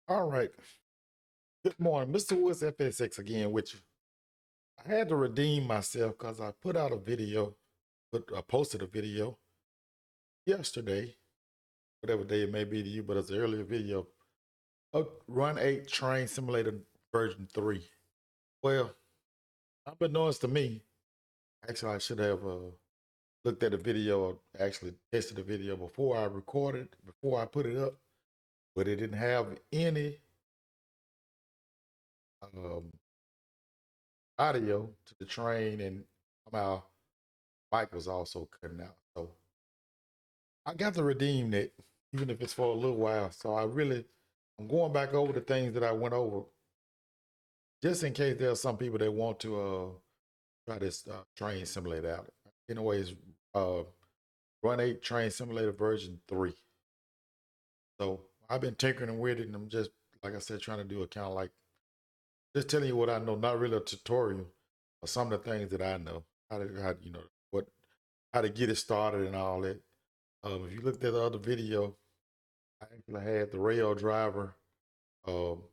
All right. Good morning, Mr. Woods FSX again with you. I had to redeem myself because I put out a video, I posted a video yesterday, whatever day it may be to you, but it's an earlier video of Run 8 Train Simulator version 3. Well, unbeknownst to me, actually, I should have looked at the video, or actually tested the video before I recorded, before I put it up, but it didn't have any um, audio to the train, and somehow mic was also cutting out. So I got to redeem it, even if it's for a little while. So I'm going back over the things that I went over, just in case there are some people that want to try this train simulator out. Anyways, uh, Run 8 Train Simulator version 3. So I've been tinkering with it, and I'm just, like I said, trying to do a kind of like, just telling you what I know, not really a tutorial, but some of the things that I know, what, how to get it started and all that. If you looked at the other video, I actually had the rail driver. Um,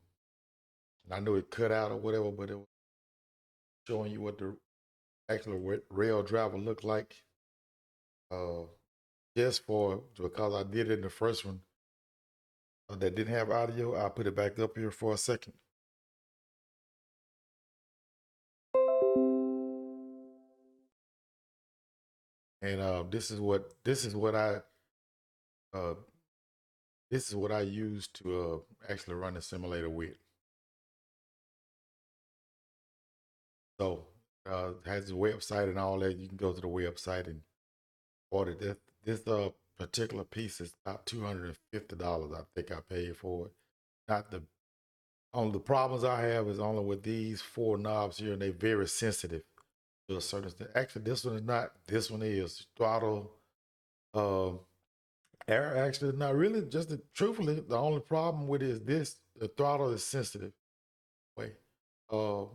and I knew it cut out or whatever, but it was showing you what the actual rail driver looked like. Uh, just for because I did it in the first one that didn't have audio, I put it back up here for a second. And uh, this is what I use to actually run the simulator with. So it has a website and all that. You can go to the website and order this. This particular piece is about $250. I think I paid for it. Not the only the problems I have is only with these four knobs here, and they're very sensitive to a certain extent. Actually, this one is not. This one is throttle. Um, Air actually not really. Truthfully, the only problem with it is this: the throttle is sensitive. Wait, uh,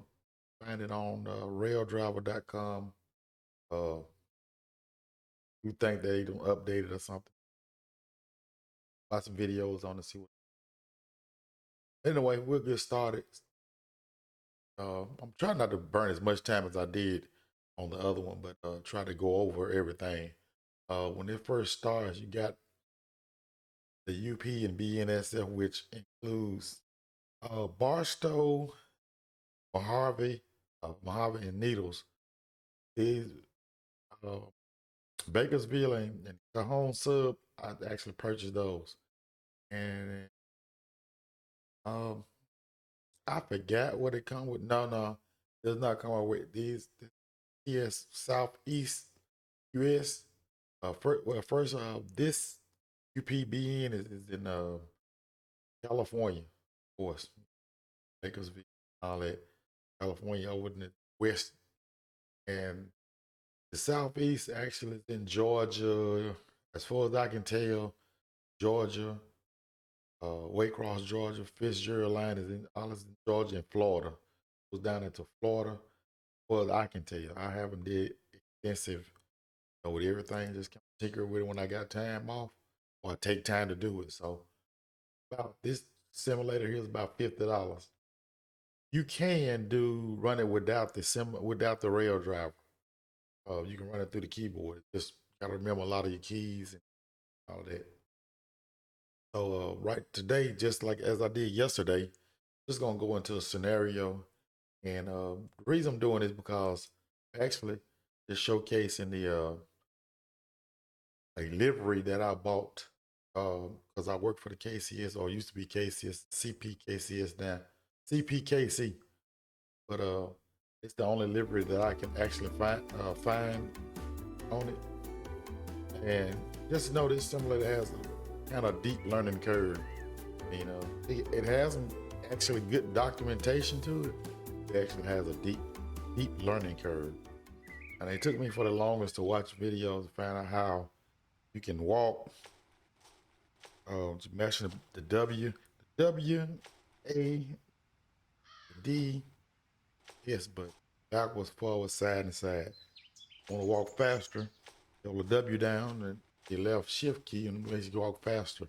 find it on raildriver.com. Uh, you think they don't update it or something? Lots of videos on to see what. Anyway, we'll get started. I'm trying not to burn as much time as I did on the other one, but try to go over everything. When it first starts, you got the UP and BNSF, which includes Barstow, Mojave, Mojave and Needles. These uh, Bakersville and Cajon Sub, I actually purchased those, and um, I forgot what it come with. No, it does not come out with these. Yes, Southeast US. First, this UPBN is in California, of course, Bakersville, all that. California over in the west, and the southeast actually is in Georgia. As far as I can tell, Georgia, Waycross, Georgia, Fitzgerald line is in all is in Georgia and Florida. Goes down into Florida. As far as I can tell you, I haven't did extensive with everything. Just kind of tinker with it when I got time off, or I take time to do it. So about this simulator here is about $50. You can run it without without the rail driver. You can run it through the keyboard. Just gotta remember a lot of your keys and all that. So right today, just like as I did yesterday, just gonna go into a scenario. And the reason I'm doing is because actually just showcasing the a livery that I bought because I work for the KCS, or used to be KCS, CPKCS now, CPKC. But it's the only livery that I can actually find on it. And just know this simulator has a kind of deep learning curve. You know, it has some actually good documentation to it. It actually has a deep learning curve. And it took me for the longest to watch videos to find out how you can walk, mashing the W, A, D, yes, but backwards, forward, side, and side. Want to walk faster, hold the W down and your left shift key and it makes you walk faster.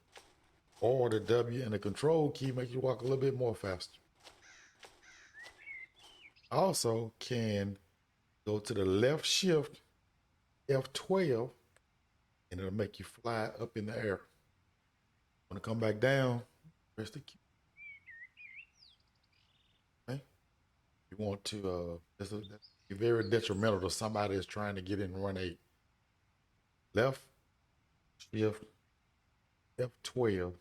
or the W and the control key make you walk a little bit more faster. Also can go to the left shift, F12, and it'll make you fly up in the air. Want to come back down, press the key. Okay? You want to, that's very detrimental to somebody that's trying to get in run 8. Left shift, F12,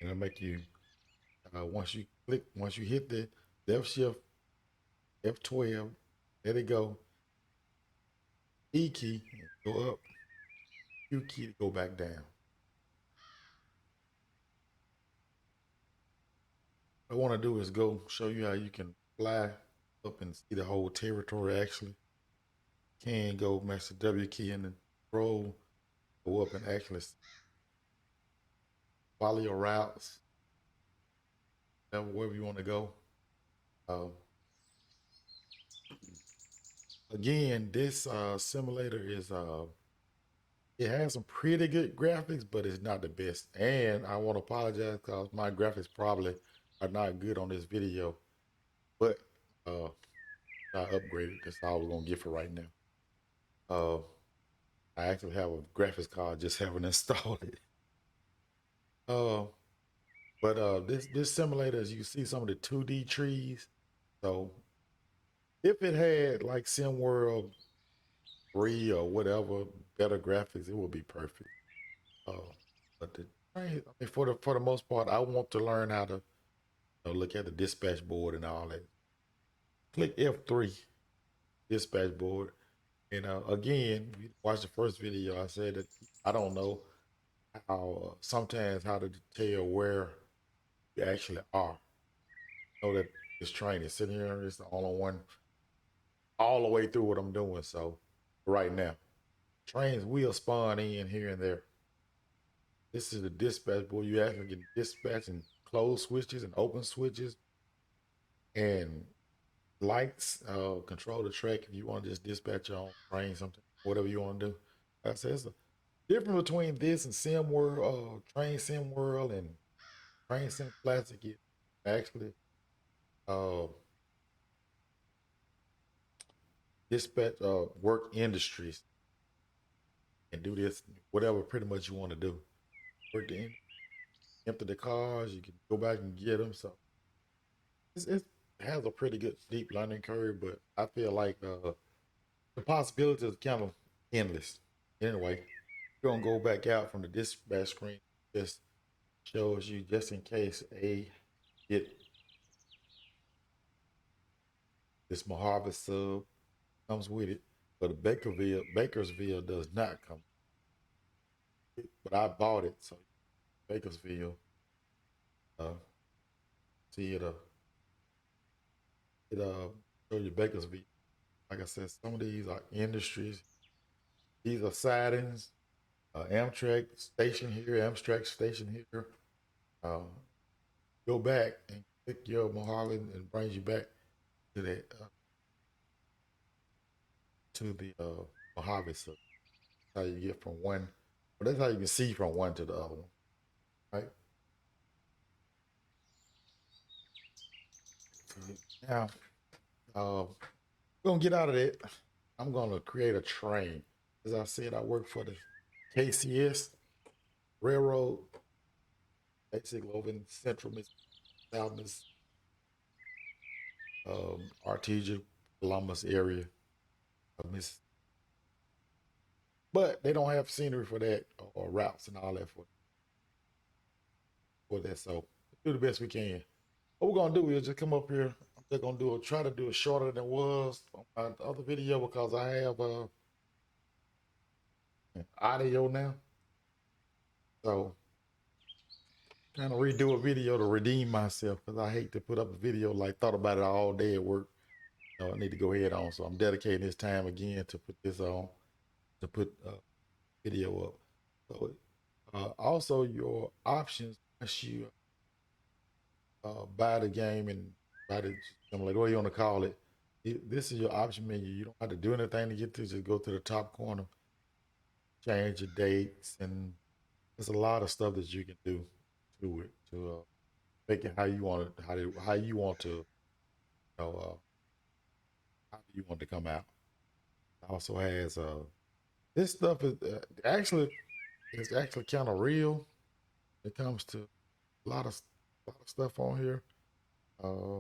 and it'll make you, once you hit the left shift, F12, let it go. E key, go up. Q key to go back down. What I want to do is go show you how you can fly up and see the whole territory actually. Can go mash the W key and then roll, go up and actually follow your routes, wherever you want to go. Uh, Again, this simulator is it has some pretty good graphics, but it's not the best. And I want to apologize because my graphics probably are not good on this video, but I upgraded. That's all we're gonna get for right now. I actually have a graphics card, just haven't installed it. Uh, but this simulator, as you see some of the 2D trees. So if it had like SimWorld 3 or whatever better graphics, it would be perfect. But the train, I mean, for the most part, I want to learn how to look at the dispatch board and all that. Click F3, dispatch board, and again, you watch the first video. I said that I don't know how sometimes how to tell where you actually are. Know that this train is sitting here. It's the only one all the way through what I'm doing. So right now, trains will spawn in here and there. This is the dispatch board. You actually get dispatch and close switches and open switches and lights. Control the track if you want to just dispatch your own train, something, whatever you want to do. Like I said, it's a difference between this and SimWorld, Train Sim World and Train Sim Classic is actually uh, dispatch work industries and do this whatever pretty much you want to do. Work the empty the cars, you can go back and get them. So it has a pretty good steep learning curve, but I feel like the possibilities are kind of endless. Anyway, we're gonna go back out from the dispatch screen. Just shows you just in case a get this Mojave sub comes with it, but the Bakersville does not come. But I bought it, so Bakersville, see it show you Bakersville. Like I said, some of these are industries. These are sidings. Amtrak station here, Amtrak station here. Uh, go back and click your Mojave and brings you back to that to the Mojave. So that's how you get from one. Well, that's how you can see from one to the other one, right? So now we're gonna get out of that. I'm gonna create a train. As I said, I work for the KCS Railroad, basically over in Central Mississippi, South Mississippi, Artesia, Columbus area of Mississippi. But they don't have scenery for that or routes and all that for that. So do the best we can. What we're gonna do is just come up here. I'm just gonna try to do it shorter than it was on my other video because I have audio now. So kind of redo a video to redeem myself because I hate to put up a video like thought about it all day at work. I need to go ahead on. So I'm dedicating this time again to put this on, to put video up. So also your options once you buy the game and buy the simulator, what you want to call it. This is your option menu. You don't have to do anything to get to. Just go to the top corner, change your dates, and there's a lot of stuff that you can do. to it to make it how you want it, how you want to, how do you want to come out. It also has this stuff is actually it's actually kind of real. When it comes to a lot of stuff on here. Uh,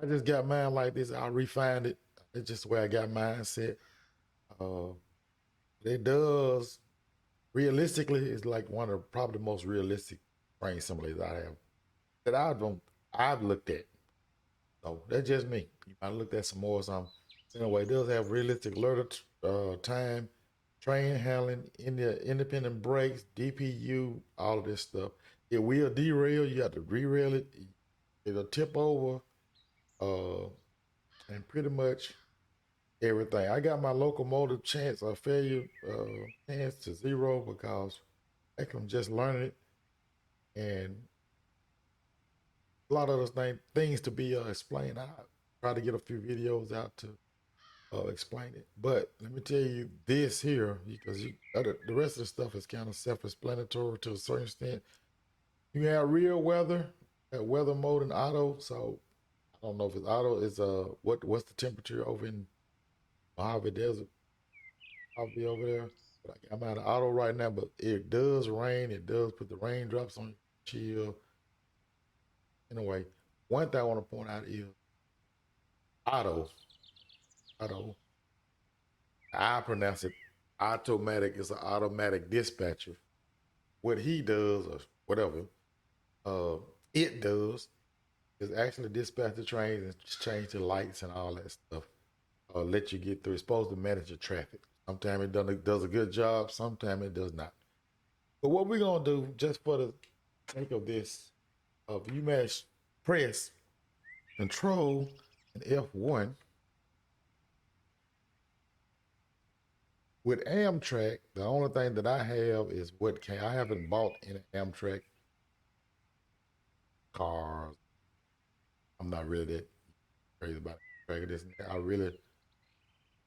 I just got mine like this. I refined it. It's just the way I got mine set. Uh, it does realistically. It's like one of probably the most realistic train simulators I have that I've looked at. So that's just me. You might look at some more or something. Anyway, it does have realistic alert time, train handling, independent brakes, DPU, all of this stuff. It will derail. You have to re-rail it. It'll tip over, uh, and pretty much everything. I got my locomotive chance of failure chance to zero because I'm just learning it, and a lot of those things to be explained. I try to get a few videos out to explain it. But let me tell you this here, because the rest of the stuff is kind of self-explanatory to a certain extent. You have real weather, weather mode and auto. So I don't know if it's auto. Is what's the temperature over in Mojave Desert? I'll be over there. But I'm out of auto right now. But it does rain. It does put the raindrops on chill. Anyway, one thing I want to point out is auto. Auto. I pronounce it automatic. It's an automatic dispatcher. What he does or whatever uh, it does is actually dispatch the trains and change the lights and all that stuff. Let you get through. It's supposed to manage the traffic. Sometimes does a good job. Sometimes it does not. But what we're gonna do, just for the sake of this, you mash press Control and F1 with Amtrak. The only thing that I have is I haven't bought any Amtrak cars. I'm not really that crazy about this.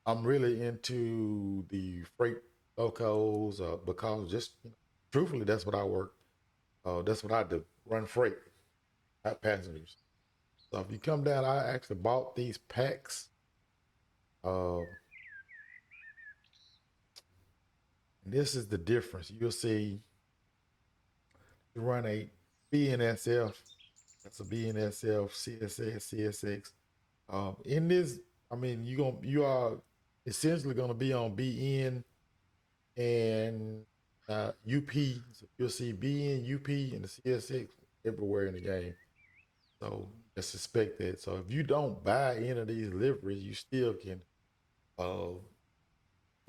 I'm really into the freight locos because just truthfully, that's what I work. That's what I do. Run freight, not passengers. So if you come down, I actually bought these packs. Uh, and this is the difference. You'll see you run a BNSF. That's a BNSF, CSS, CSX. In this, I mean, you are essentially gonna be on BN and UP. So you'll see BN, UP, and the CSX everywhere in the game. So just suspect that. So if you don't buy any of these liveries, you still can uh,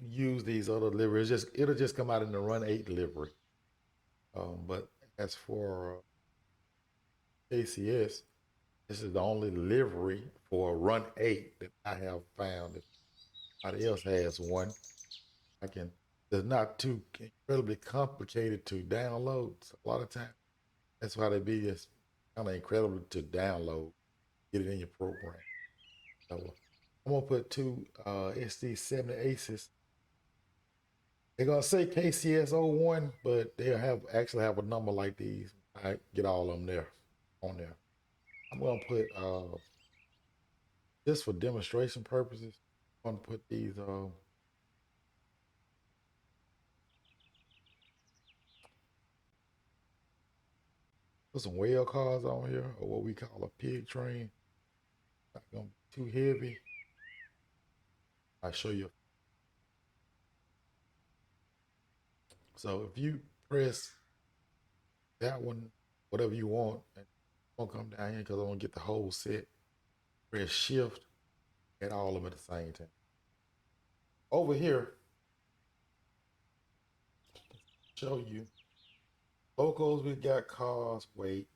use these other liveries. It'll just come out in the Run 8 livery. But as for KCS, this is the only livery for Run 8 that I have found. If anybody else has one, I can. It's not too incredibly complicated to download. So a lot of times, that's why they be just kind of incredible to download, get it in your program. So I'm gonna put two SD70 Aces. They're gonna say KCS 01, but they'll actually have a number like these. I get all of them there on there. I'm gonna put just for demonstration purposes. I'm gonna put these put some whale cars on here, or what we call a pig train. Not gonna be too heavy. I'll show you. So if you press that one, whatever you want, and I'm gonna come down here because I want to get the whole set. Press shift at all of them at the same time. Over here, show you locals. We got cars. Wait.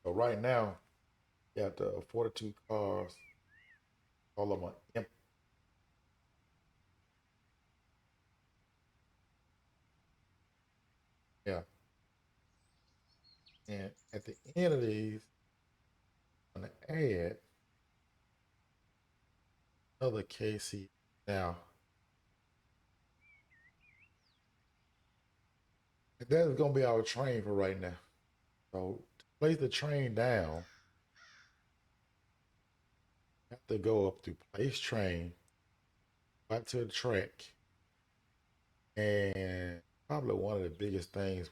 So right now, got the 42 cars. All of them are empty. Yeah. And at the end of these, I'm gonna add another KC. Now, that's gonna be our train for right now. So to place the train down, you have to go up to place train, back to the track, and probably one of the biggest things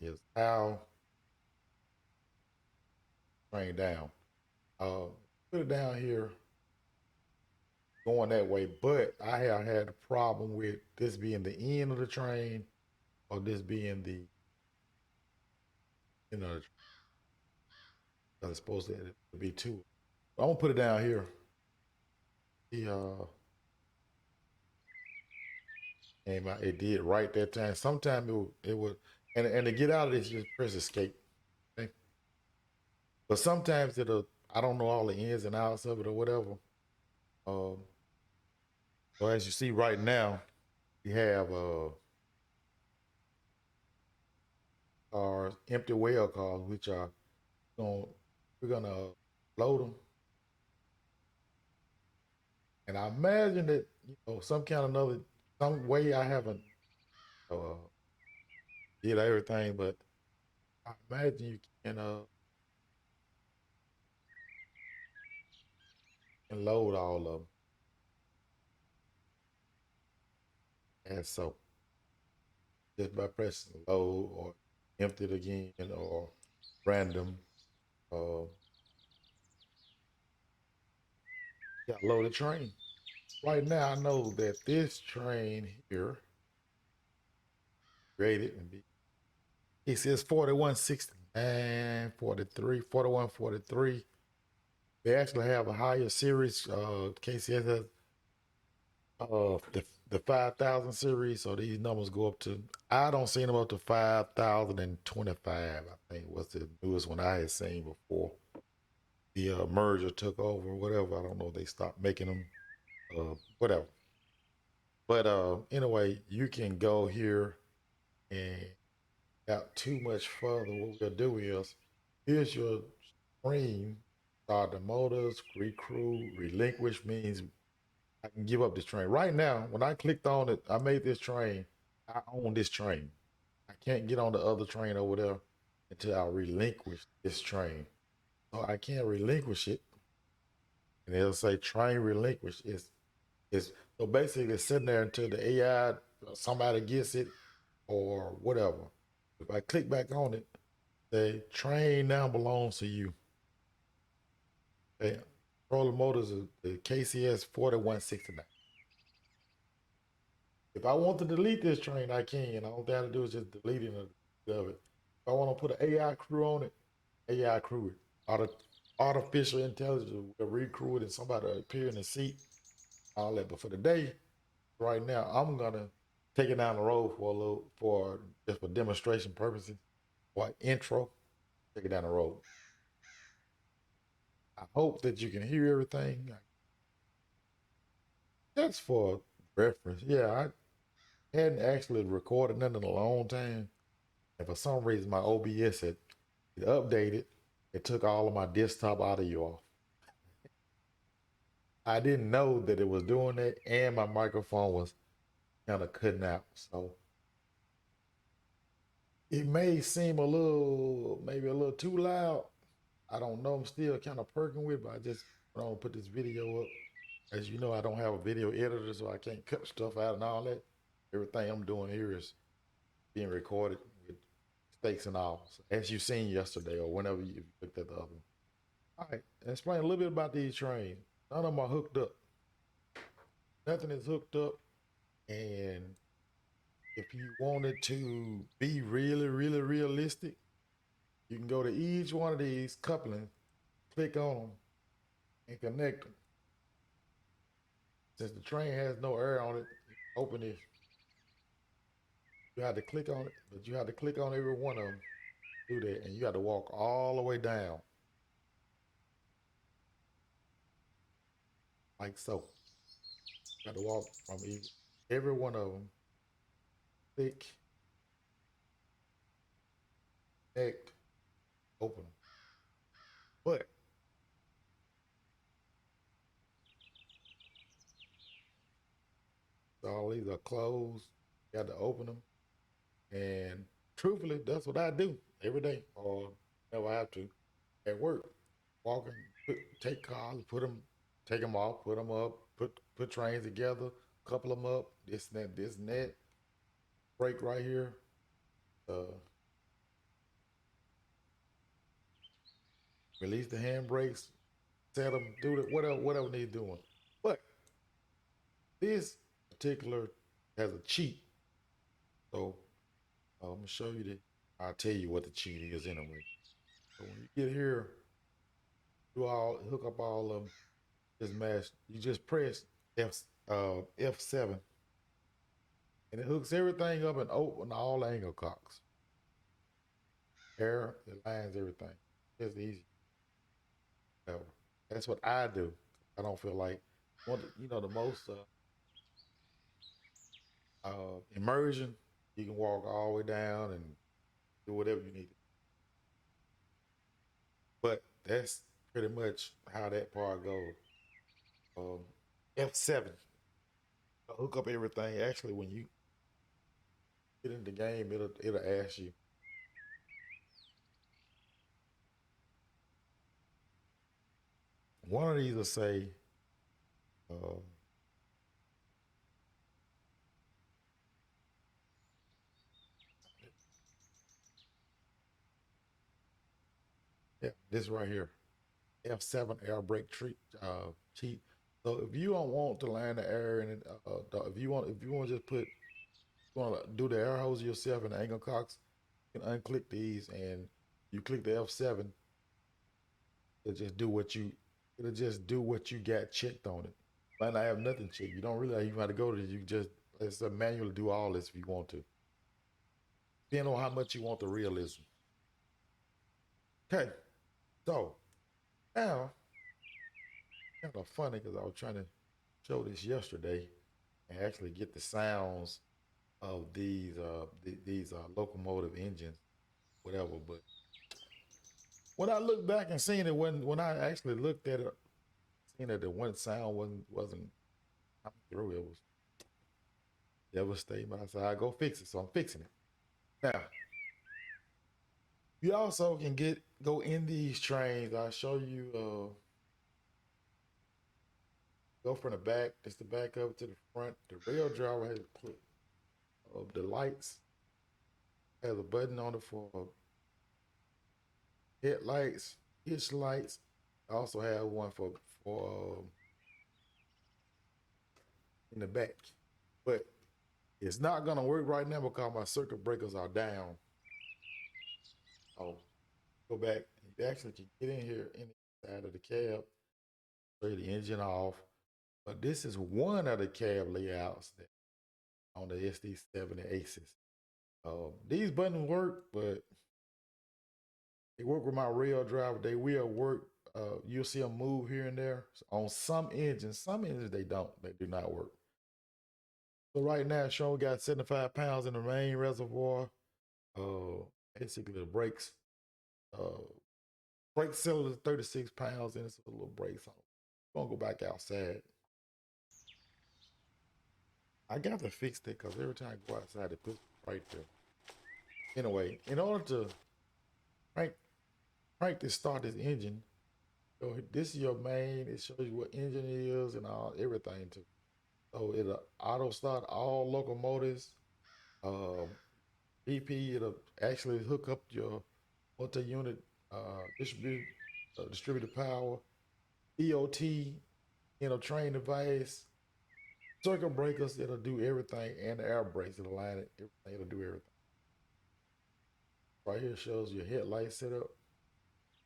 is how train down. Put it down here going that way, but I have had a problem with this being the end of the train or this being the you know it's supposed to be two. I'm gonna put it down here. The came out. It did right that time. Sometimes it would and to get out of this, you just press escape. Okay? But sometimes it'll. I don't know all the ins and outs of it or whatever. Um, so as you see right now, we have our empty well cars, which are going. We're gonna load them, and I imagine that some kind of another some way I haven't uh, did everything, but I imagine you can load all of them, and so just by pressing load or empty it again or random. Uh, yeah, load a train. Right now, I know that this train here rated and be. It says 4169, 43, 4143. They actually have a higher series. KCS has the 5,000 series, so these numbers go up to. I don't see them up to 5,025. I think was the newest one I had seen before the merger took over or whatever. I don't know. They stopped making them. Whatever. But anyway, you can go here and got too much further. What we'll do is here's your screen. Start the motors, recruit, relinquish means I can give up this train. Right now, when I clicked on it, I made this train. I own this train. I can't get on the other train over there until I relinquish this train. So I can't relinquish it. And it'll say train relinquish. It's so basically it's sitting there until the AI somebody gets it or whatever. If I click back on it, the train now belongs to you. Okay. Controller Motors is the KCS 4169. If I want to delete this train, I can. All I have to do is just deleting of it. If I want to put an AI crew on it, AI crew it. Artificial intelligence will recrew it and somebody will appear in the seat, all that. But for the day, right now, I'm gonna take it down the road for a little for just for demonstration purposes. Or intro, take it down the road. I hope that you can hear everything. That's for reference. Yeah, I hadn't actually recorded nothing in a long time. And for some reason, my OBS it updated. It took all of my desktop audio off. I didn't know that it was doing that, and my microphone was kind of cutting out. So it may seem maybe a little too loud. I don't know. I'm still kind of perking with, but I just don't put this video up. As you know, I don't have a video editor, so I can't cut stuff out and all that. Everything I'm doing here is being recorded with stakes and all. So as you seen yesterday or whenever you looked at the other one. All right, explain a little bit about these trains. None of them are hooked up. Nothing is hooked up. And if you wanted to be really, really realistic, you can go to each one of these couplings, click on them, and connect them. Since the train has no air on it, open this. You have to click on it, but you have to click on every one of them. Do that, and you got to walk all the way down, like so. You got to walk from every one of them. Click, connect, open. But all these are closed. You got to open them. And truthfully, that's what I do every day, or never have to at work. Walking, take cars, take them off, put them up, put trains together, couple them up, this and that. Brake right here. Uh, Release the handbrakes, set them, do it, whatever needs doing. But this particular has a cheat, so I'm gonna show you the. I'll tell you what the cheat is anyway. So when you get here, hook up all of them. Just mash. You just press F7, and it hooks everything up and open all angle cocks. Air, it lines everything. It's easy. That's what I do. I don't feel like the most immersion. You can walk all the way down and do whatever you need. But that's pretty much how that part goes. F7, hook up everything. Actually, when you get in the game, it'll ask you. One of these will say, uh, yeah, this right here, F7 air brake cheat. So if you don't want to land the air in it, if you want to just want to do the air hose yourself in the angle cocks, you can unclick these and you click the F7. It'll just do what you got checked on it. Might not have nothing checked. You don't really even have to go to this. You just it's a manually do all this if you want to. Depending on how much you want the realism. Okay, so now kind of funny because I was trying to show this yesterday and actually get the sounds of these locomotive engines, whatever. But when I look back and seen it, when I actually looked at it, seen that the one sound wasn't coming through. It was devastating. But I said I go fix it, so I'm fixing it now. You also can go in these trains. I'll show you. Go from the back. Just the back up to the front. The rail driver has put the lights. Has a button on it for headlights, hitch lights. I also have one for in the back, but it's not gonna work right now because my circuit breakers are down. Oh, go back. You actually can get in here inside of the cab, turn the engine off. But this is one of the cab layouts that on the SD70 Aces. These buttons work, but they work with my rail driver. They will work. You'll see them move here and there on some engines. Some engines they don't. They do not work. So right now, Sean got 75 pounds in the main reservoir. Basically the brakes. Uh, brake cylinder 36 pounds and it's a little brakes on. I'm gonna go back outside. I got to fix that because every time I go outside, it puts right there. Anyway, in order to crank to start this engine, so this is your main. It shows you what engine it is and all everything too. So it'll auto start all locomotives. Um, BP, it'll actually hook up your multi-unit distributed power, EOT, train device, circuit breakers. It'll do everything, and the air brakes. It'll line it. Everything. It'll do everything. Right here shows your headlight setup,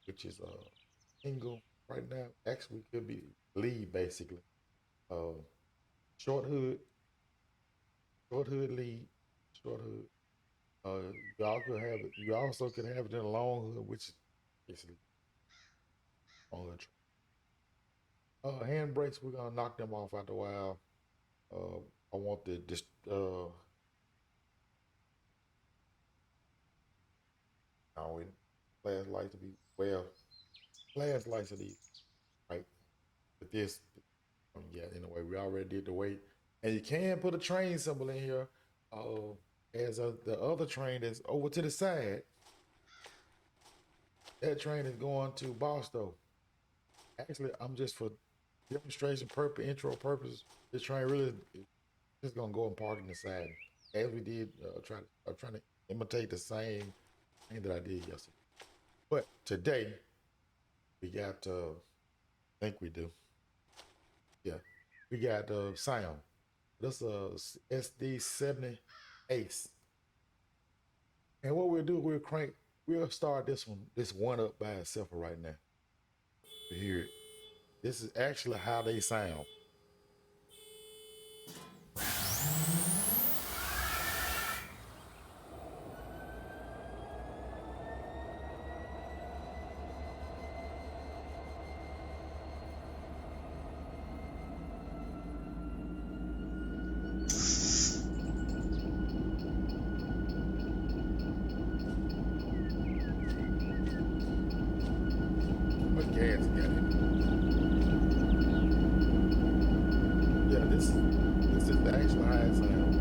which is single right now. Actually, could be lead basically. Uh, short hood, lead, short hood. You also could have it in a long hood, which is basically on the hand brakes. We're gonna knock them off after a while. I want we flash lights to be flash lights are these right. But this, yeah. Anyway, we already did the weight, and you can put a train symbol in here. As the other train that's over to the side, that train is going to Boston. Actually, I'm just for demonstration purpose, intro purpose. This train really is just gonna go and park in the side, as we did. Trying to imitate the same thing that I did yesterday. But today we got. I think we do. Yeah, we got sound. This SD70 Ace, and what we'll do, we'll crank. We'll start this one up by itself right now. You hear it. This is actually how they sound. What gas got it? Yeah, this is the actual how it sounds.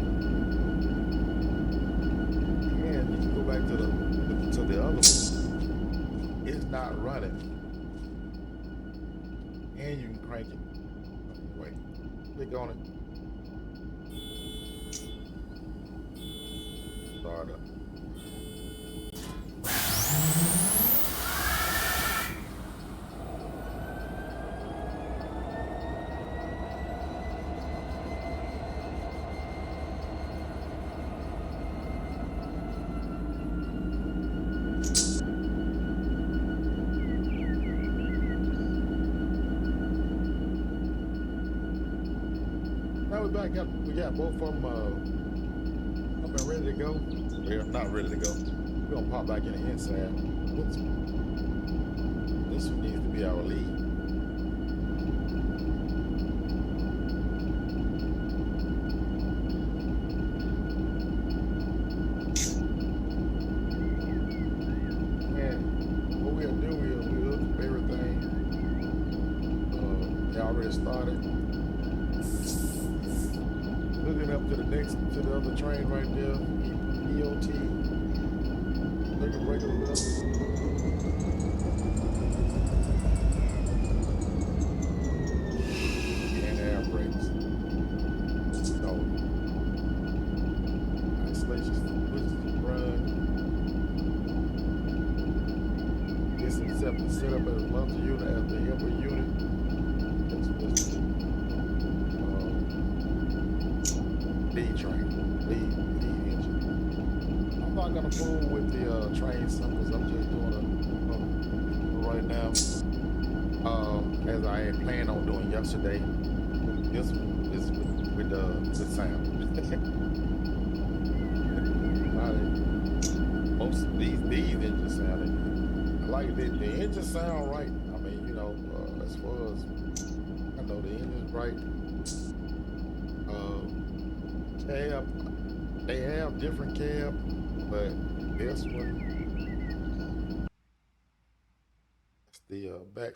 And you can go back to the other one. It's not running, and you can crank it. Wait, click on it. Start up. Now we back up. We got both of them up and ready to go. Well, not ready to go. We're gonna pop back in the inside. This one needs to be our lead. And what we'll do is we'll look up everything. They already started. Looking up to the other train right there. EOT. Looking regular up. And air brakes. So isolation switches run. This is set up as a monthly unit as the helper unit. Lead train, lead engine. I'm not gonna fool with the train symbols. I'm just doing it right now, as I had planned on doing yesterday. This is with the sound. Most of these engines sounding. I like the engine sound right. I mean, you know, as far as I know, the engine's right. Cab, they have different cab, but this one, that's the back.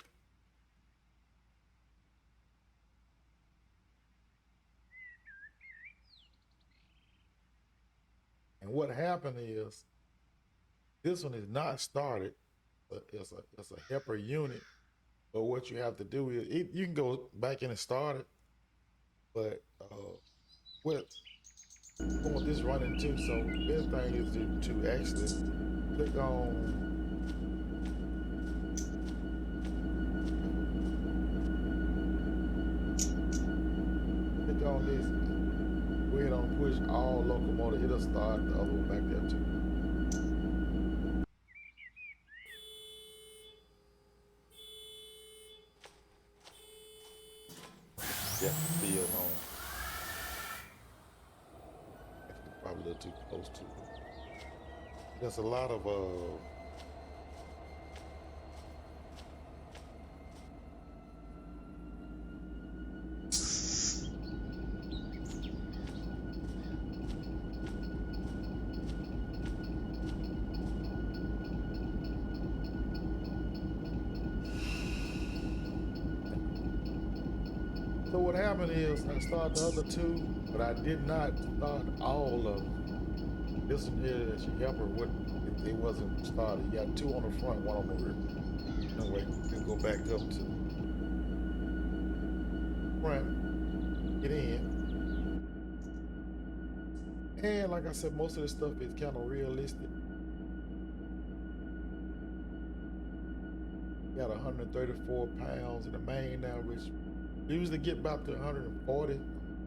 And what happened is this one is not started, but it's a helper unit. But what you have to do is you can go back in and start it, but with what this running too. So this thing is to actually click on this. Go ahead on push all locomotive. It'll start the other one back there too. Yeah, still on. Actually, probably a little too close to it. There's a lot of so what happened is I started the other two, but I did not start all of them. This one here is your helper. What if it wasn't started? You got 2 on the front, 1 on the rear. Anyway, you can go back up to front, get in. And like I said, most of this stuff is kind of realistic. Got 134 pounds in the main now, which usually get about to 140,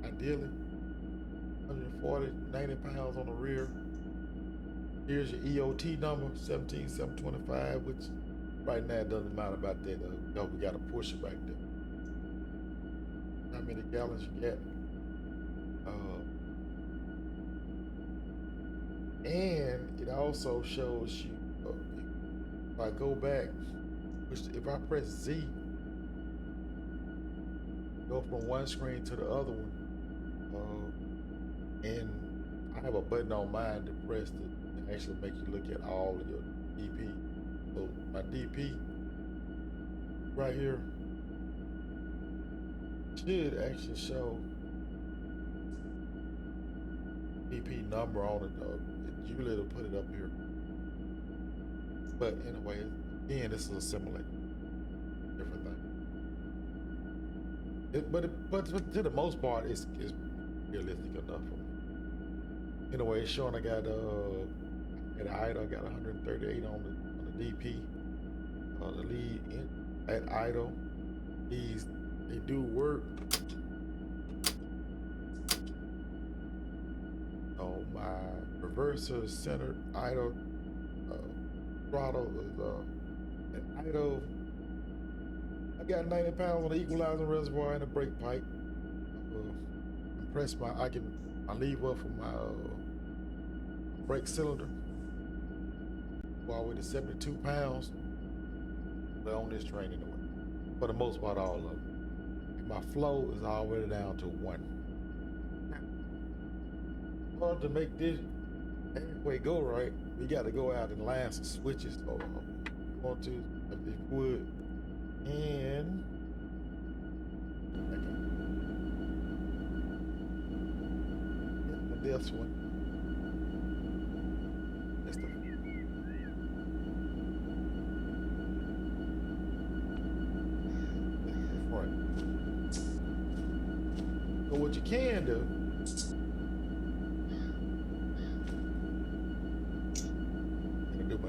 ideally. 140, 90 pounds on the rear. Here's your EOT number, 17725, which right now it doesn't matter about that. We got to push it back there. How many gallons you got? And it also shows you, if I go back, if I press Z, go from one screen to the other one, and I have a button on mine to press to actually make you look at all of your DP. So my DP right here should actually show DP number on it. Usually it'll put it up here. But anyway, again, this is a simulator. Different thing. But to the most part, it's realistic enough for me. Anyway, it's showing I got at idle, I got 138 on the DP. The lead at idle. They do work. Oh, my reverser centered idle throttle is at idle. I got 90 pounds on the equalizer reservoir and a brake pipe. Press my lever up from my brake cylinder. All the way to 72 pounds. But on this train anyway. For the most part, all of them. And my flow is already down to 1. In order to make this halfway go right, we got to go out and line some switches. So if you want to, if you would. And this one. That's the front. So what you can do, I'm gonna do my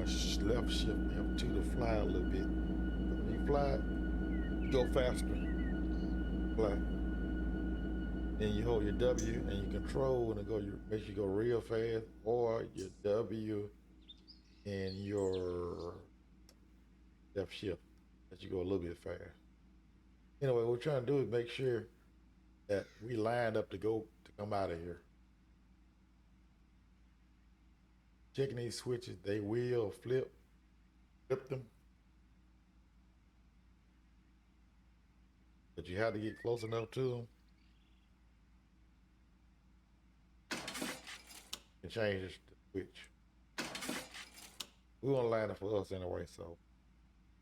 left shift F2 to fly a little bit. When you fly, you go faster. Fly. Then you hold your W and you control and it makes you go real fast, or your W and your left shift that you go a little bit fast. Anyway, what we're trying to do is make sure that we lined up to come out of here. Checking these switches, they will flip them. But you have to get close enough to them. And change the switch. We want to line up for us anyway, so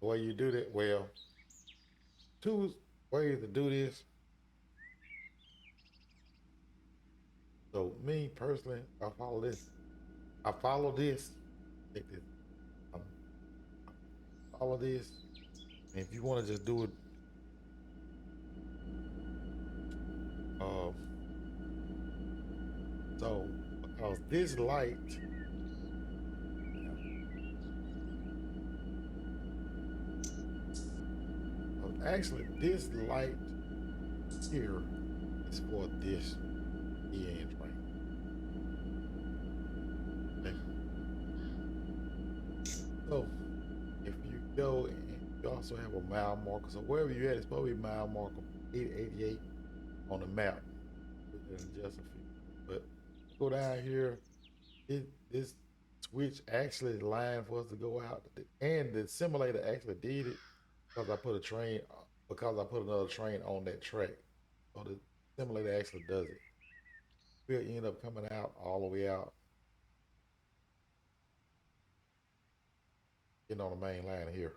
the way you do that, well, 2 ways to do this. So me personally, I follow this. Take this. Follow this. And if you want to just do it, so because this light, actually this light here is for this EN train. Okay. So if you go and you also have a mile marker, so wherever you're at, it's probably mile marker 888 on the map. Just a few. But go down here, this switch actually is lined for us to go out, and the simulator actually did it because I put another train on that track. So the simulator actually does it. We'll end up coming out all the way out, getting on the main line here.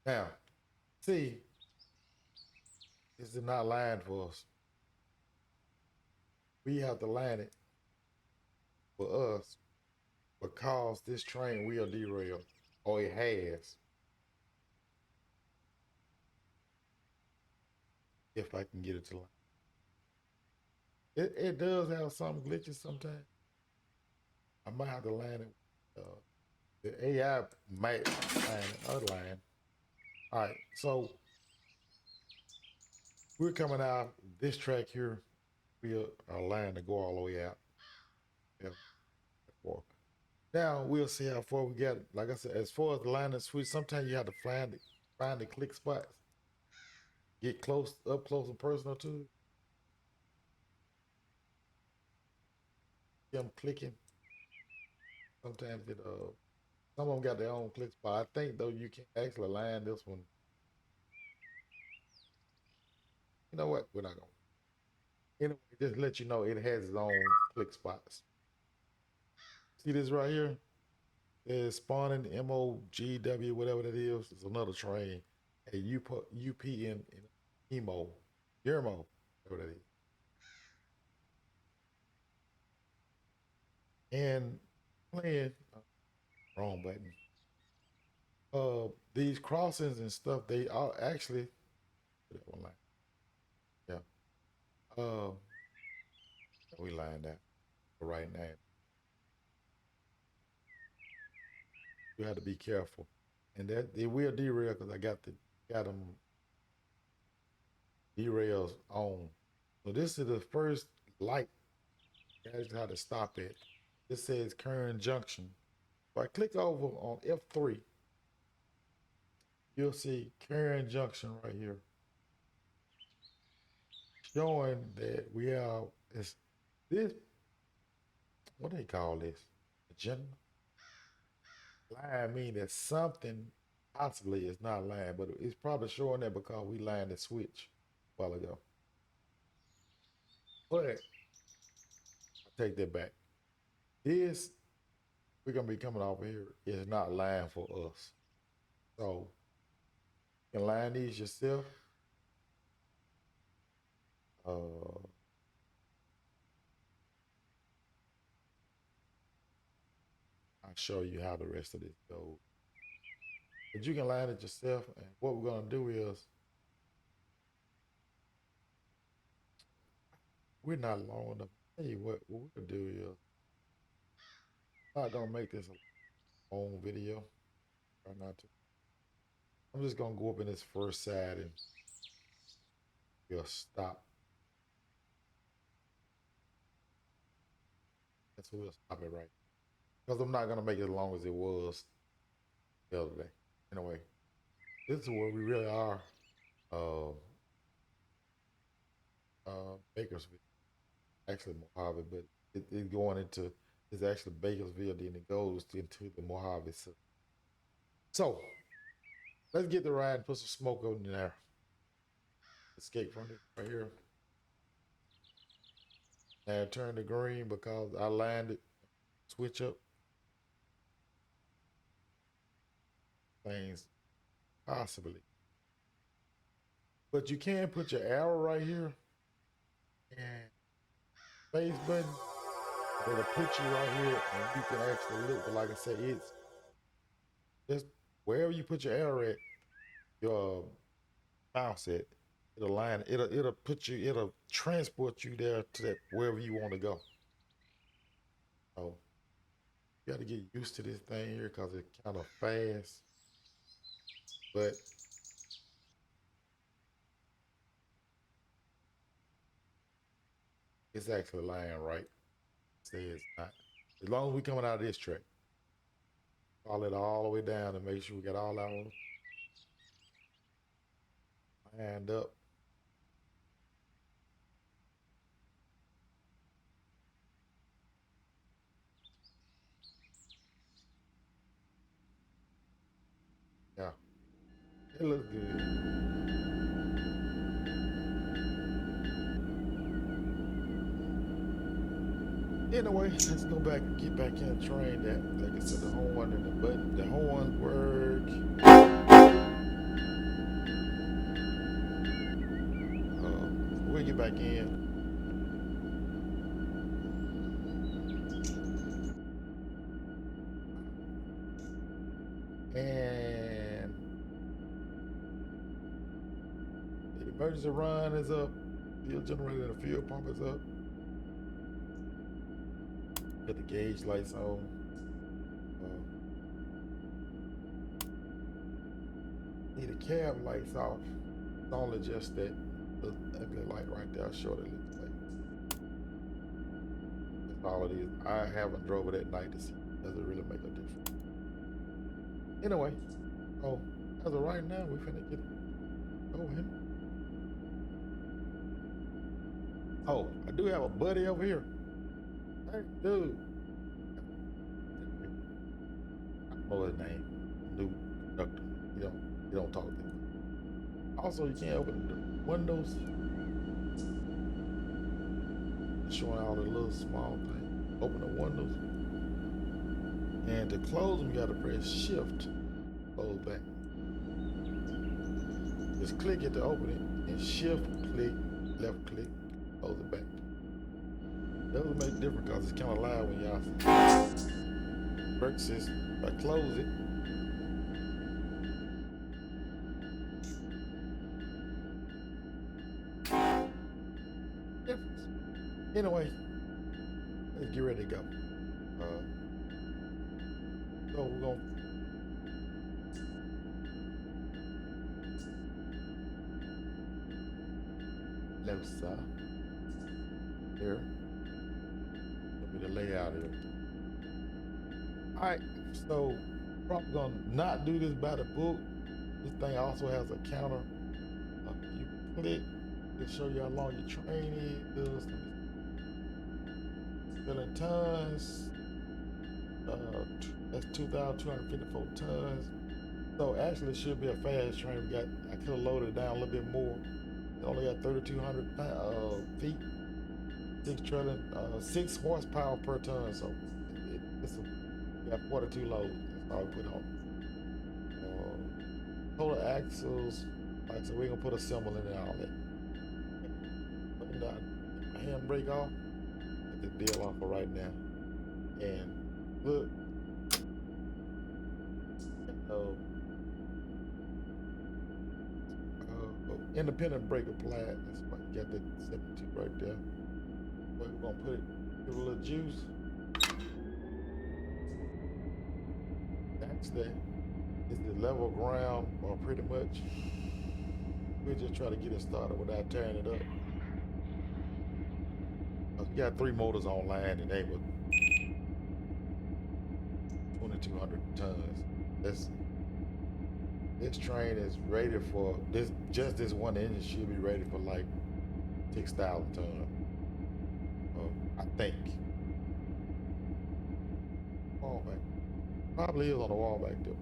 Now, see, this is not lined for us. We have to line it for us because this train will derail, or it has. If I can get it to line, it does have some glitches sometimes. I might have to line it. The AI might line another line. All right, so we're coming out this track here. We are line to go all the way out. Yeah, four. Now we'll see how far we get. Like I said, as far as the line and switch, sometimes you have to find the click spots. Get close, up close and personal to it. Them clicking. Sometimes some of them got their own click spot. I think though you can actually line this one. You know what? We're not gonna. Anyway, just let you know it has its own click spots. See this right here? It's spawning MOGW, whatever that is. It's another train. A UP in emo, Yermo, whatever that is. And playing wrong button. These crossings and stuff, they are actually that one line. Yeah. Uh, we lined that right now. You have to be careful, and that it will derail because I got them derails on. So this is the first light. That's how to stop it. This says current junction. If I click over on F3, you'll see current junction right here, showing that we are this what they call this agenda line mean that something possibly is not lying, but it's probably showing that because we lined the switch a while ago. But I take that back. This we're gonna be coming over here is not lying for us. So you can line these yourself. Uh, I'll show you how the rest of this goes. But you can line it yourself. And what we're gonna do is we're not long enough. Tell you what we'll do is I'm not gonna make this a long video. Try not to. I'm just gonna go up in this first side and we'll stop. That's what we'll stop it right. Because I'm not gonna make it as long as it was the other day. Anyway, this is where we really are. Uh, Bakersville, actually Mojave, but it's going into it's actually Bakersville, then it goes into the Mojave. So let's get the ride and put some smoke on there. Escape from it right here. Now turn to green because I landed. Switch up things possibly. But you can put your arrow right here and space button. It'll put you right here and you can actually look. But like I said, it's just wherever you put your arrow at, your mouse at, it'll line, it'll put you, it'll transport you there to that wherever you want to go. So you got to get used to this thing here because it's kind of fast. But it's actually lying right. Say it's not. As long as we coming out of this track, follow it all the way down and make sure we got all our lined up. Yeah, it looks good. Anyway, let's go back and get back in the train. That, like I said, the horn and the button, the horn work. We'll get back in. And the emergency run is up. Fuel generator and the fuel pump is up. Got the gauge lights on. Need the cab lights off. It's only just that ugly light right there. I'll show it looks like. That's all it is. I haven't drove it at night to see. Does it really make a difference? Anyway, oh, as of right now, we finna get going. Oh, I do have a buddy over here. Hey, dude. I know his name. New conductor. You don't talk to him. Also, you can't open the windows. It's showing all the little small things. Open the windows. And to close them, you gotta press shift. Close back. Just click it to open it, and shift click, left click, close it back. Doesn't make a difference because it's kind of loud when y'all brake system. If I close it, difference. Anyway, let's get ready to go. So we're gonna left side here. Give me the layout here. All right, so probably gonna not do this by the book. This thing also has a counter. You click to show you how long your train is. Filling tons. That's 2,254 tons. So actually it should be a fast train. I could have loaded it down a little bit more. It only got 3,200 feet, 6 horsepower per ton. So we got 42 loads. That's all we put on. Total axles, like I said, we're gonna put a symbol in there, all that. Putting the handbrake off. Get this deal off for right now. And look. Independent brake applied. That's why you got that 72 right there. But we're gonna put it, give it a little juice. That's that. This is level ground, or pretty much. We'll just try to get it started without tearing it up. We got 3 motors online, and they were 2,200 tons. This train is rated for this. Just this one engine should be rated for like 6,000 tons. I think. Wall back. Probably is on the wall back there.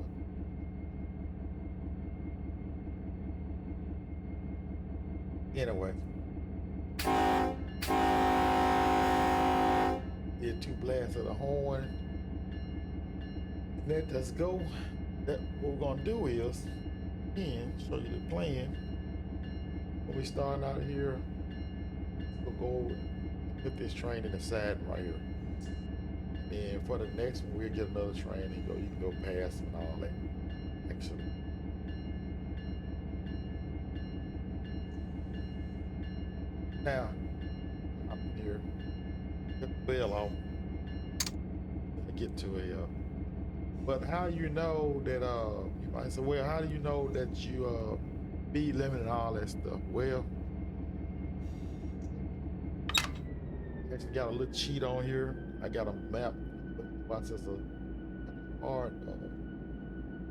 But anyway. Did 2 blasts of the horn. Let us go. What we're gonna do is, again, show you the plan. When we start out here, we'll go and put this train in the side right here. And then for the next one, we'll get another train and you can go past and all that. Actually. Now, I'm here. Get the bell off. Get to a but how you know that you might say, well, how do you know that you speed limit and all that stuff? Well, I actually got a little cheat on here. I got a map. Watch this a hard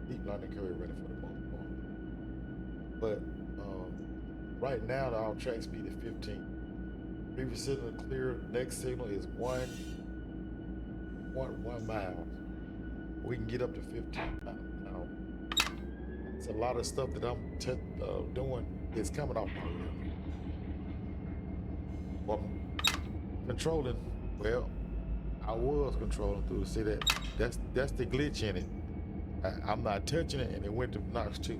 deep learning curve running for the most part. But right now the off track speed is 15. Previous signal clear. Next signal is one mile. We can get up to 15 miles an hour. It's a lot of stuff that I'm doing is coming off my rim. Well, controlling, well, I was controlling through the city. That's the glitch in it. I'm not touching it, and it went to Knox 2.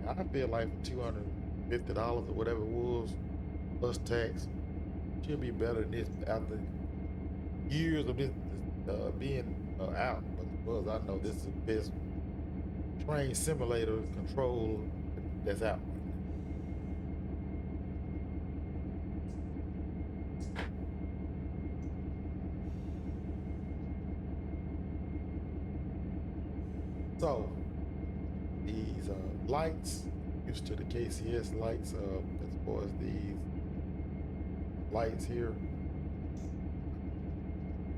And I feel like for $250 or whatever it was, plus tax, should be better than this after years of this being out. But as far as I know, this is the best train simulator control that's out. So these lights, used to the KCS lights, as far as these lights here,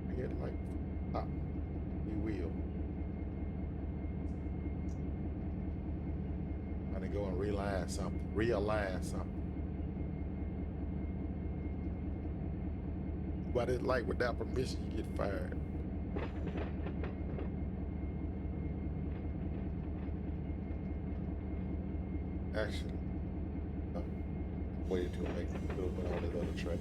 red light top, we will. I'm gonna go and realign something. But it's like without permission, you get fired. Actually, no. Wait until I make a little bit on this other track.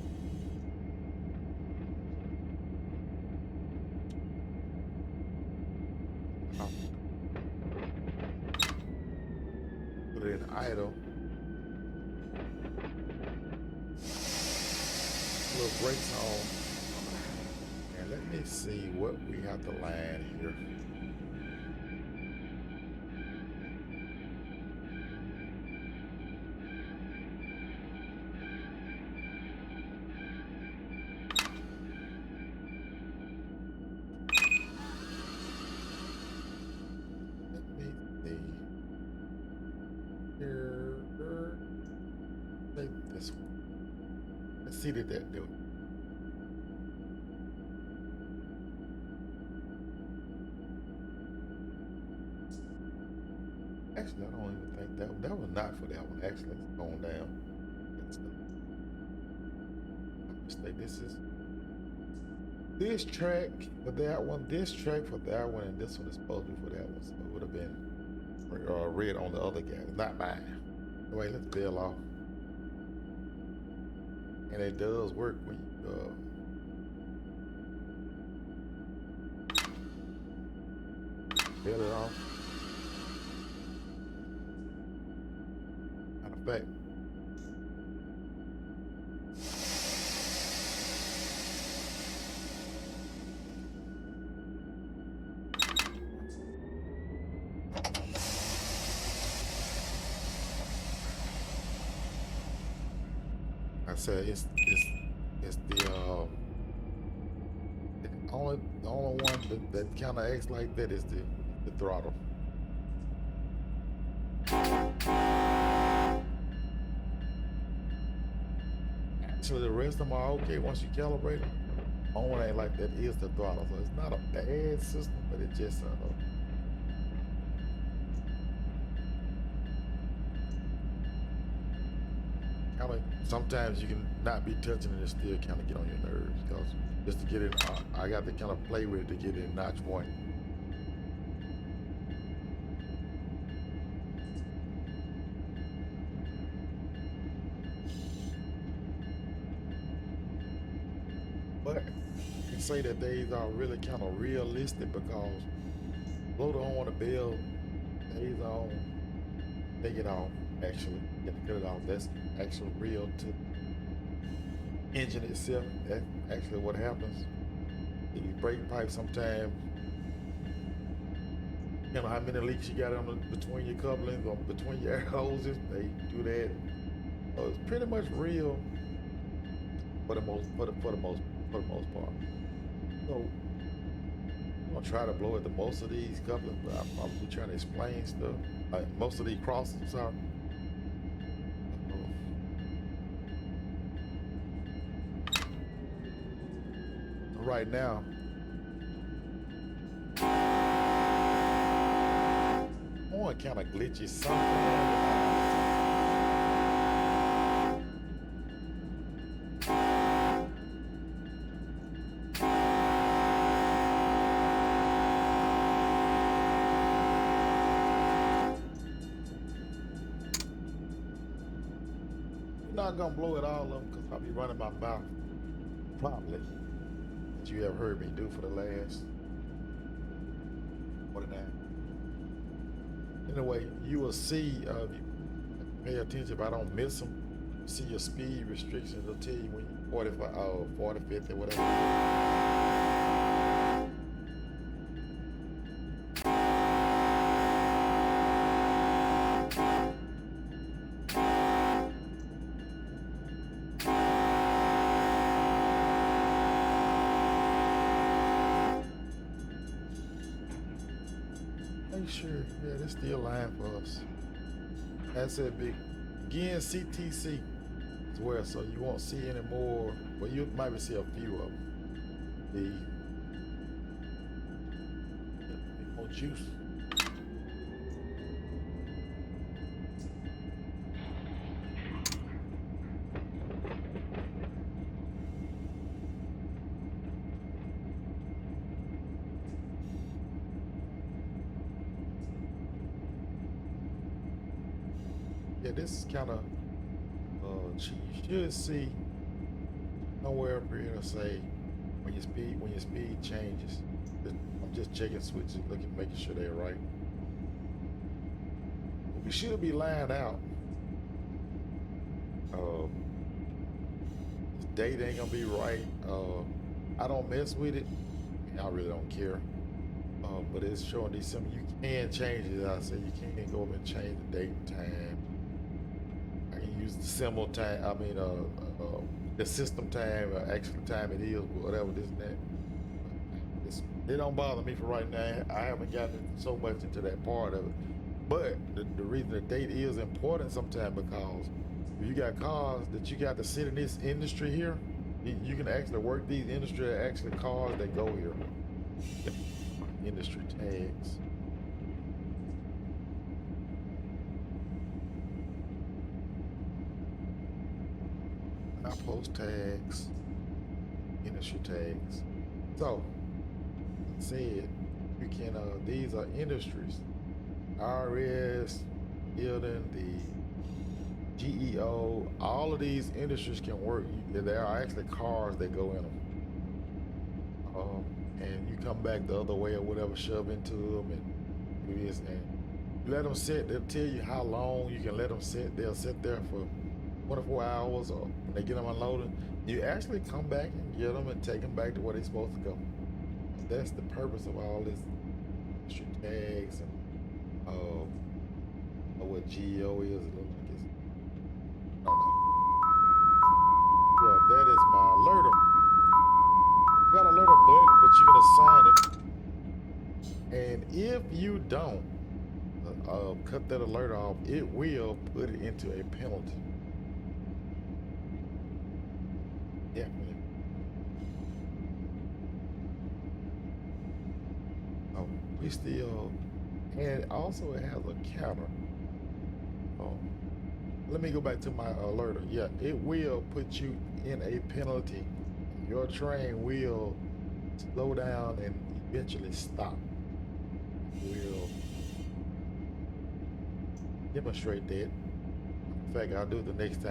Put it in idle. Little brakes on. And let me see what we have to land here. This one. Let's see that do it. Actually, I don't even think that was not for that one. Actually, it's going down. Mistake. This track for that one, this track for that one, and this one is supposed to be for that one. So it would have been red on the other guy, not mine. Anyway, let's bail off. And it does work when you bail it off. Matter of fact, I said it's the only one that kind of acts like that is the throttle. Actually, the rest of them are okay once you calibrate them. Only one ain't like that is the throttle. So it's not a bad system, but it just kind of sometimes you can not be touching it and still kind of get on your nerves, because just to get it, I got to kind of play with it to get it in notch point. But you can say that these are really kind of realistic, because blow the horn, the bell, days on, take it off. Actually, get to cut it off. That's actually real to the engine itself. That's actually what happens. The brake pipe sometimes, you know how many leaks you got on between your couplings or between your air hoses. They do that. So it's pretty much real for the most part. So I'm gonna try to blow at the most of these couplings, but I'm probably trying to explain stuff. Like most of these crosses, sorry. Right now, one kind of glitchy something. Not gonna blow it all up because I'll be running my mouth probably, that you have heard me do for the last 49. Anyway, you will see if you pay attention, if I don't miss them, see your speed restrictions. It'll tell you when you 45, 40, 50, whatever. make sure, yeah, they're still line for us. That's it, begin CTC as well, so you won't see any more. Well, you might see a few of them. The more juice. Yeah, this is kind of, you should see somewhere up here to say when your speed changes. I'm just checking switches, looking, making sure they're right. We should be lined out. This date ain't gonna be right. I don't mess with it. I really don't care. But it's showing December. You can change it. I said you can go up and change the date and time. I can use the symbol time. I mean, the system time, actual time it is, whatever this and that. It don't bother me for right now. I haven't gotten so much into that part of it. But the reason the date is important sometimes because if you got cars that you got to sit in this industry here, you can actually work these industry actually cars that go here. Industry tags. Now post tags, industry tags. So, said you can. These are industries. RS, building, the GEO. All of these industries can work. There are actually cars that go in them. And you come back the other way or whatever, shove into them and do this, and you let them sit. They'll tell you how long you can let them sit. They'll sit there for 24 hours, or when they get them unloaded, you actually come back and get them and take them back to where they're supposed to go. That's the purpose of all this extra tags and what GEO is. It looks like it's, I don't know. Yeah, that is my alerter. I got an alerter button, but you can assign it. And if you don't cut that alert off, it will put it into a penalty. Definitely. We still, and also it has a counter. Let me go back to my alerter. Yeah, it will put you in a penalty. Your train will slow down and eventually stop. We'll demonstrate that. In fact, I'll do it the next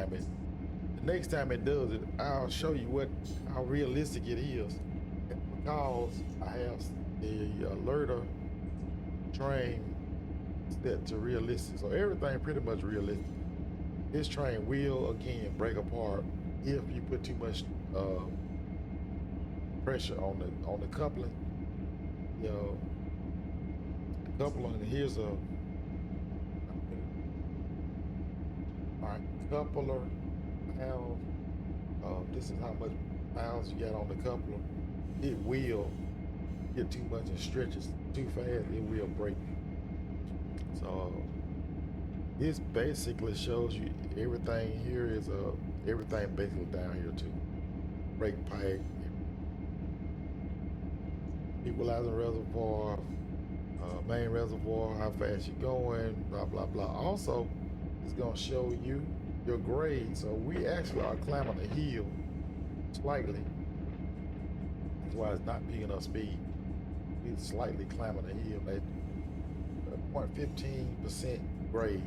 time it does it, I'll show you how realistic it is. Because I have the alerter train set to realistic, so everything pretty much realistic. This train will again break apart if you put too much pressure on the coupling. You know, the coupling. Here's a coupler pound. This is how much pounds you got on the coupler. It will get too much and stretches too fast. It will break. So this basically shows you everything here is everything basically down here too. Brake pipe, equalizing reservoir, main reservoir, how fast you're going, blah blah blah. Also, it's gonna show you your grade. So we actually are climbing the hill slightly. That's why it's not picking up speed. We're slightly climbing the hill at 0.15% grade.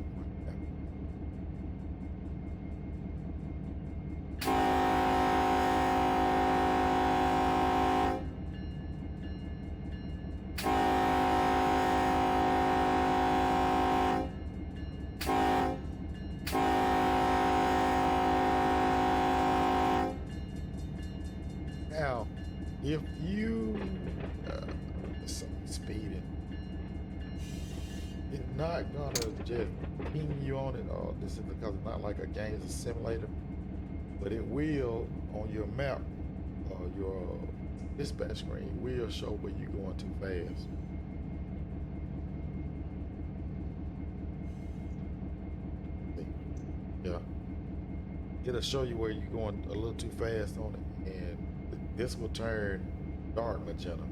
Now, if you speeding, it's not gonna just ping you on it, or this is because it's not like a game, it's a simulator, but it will on your map, your dispatch screen will show where you're going too fast. it'll show you where you're going a little too fast on it, and this will turn dark magenta.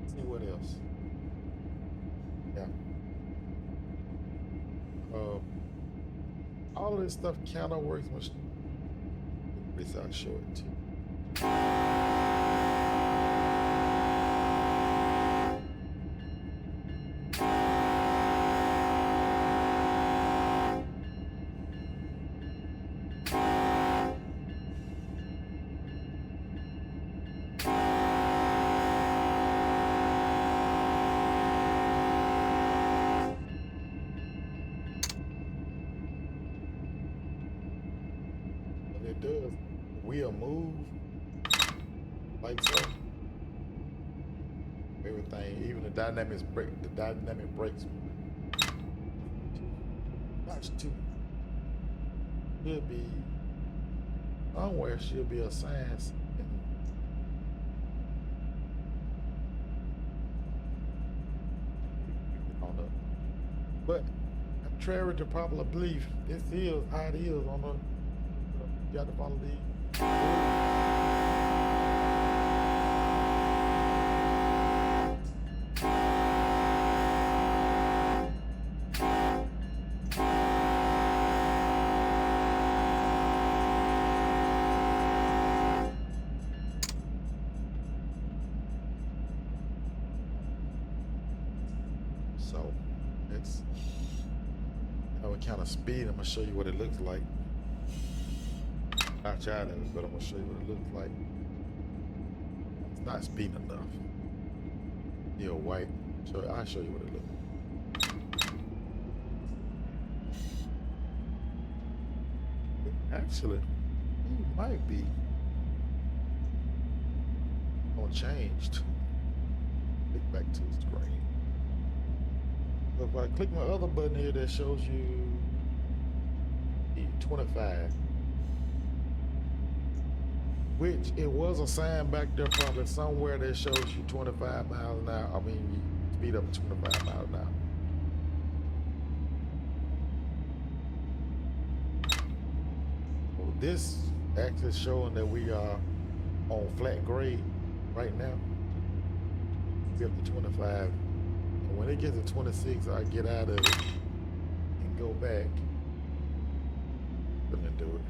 Let's see what else. Yeah. All of this stuff kind of works. At least I'll show it too. It does. We'll move like so. Everything, even the dynamics break. The dynamic brakes. Notch 2 should be somewhere. Should be a science. But contrary to popular belief, this is how it is on the. You got to follow these. So it's what kind of speed. I'm gonna show you what it looks like. Not challenge, but I'm gonna show you what it looks like. It's not speeding enough. You're white, so I'll show you what it looks like. Actually, it might be changed. Click back to the screen. So if I click my other button here that shows you the 25. Which it was a sign back there probably somewhere that shows you 25 miles an hour. I mean, you speed up to 25 miles an hour. So this actually showing that we are on flat grade right now. Get up to 25. And when it gets to 26, I get out of it and go back. Let me do it.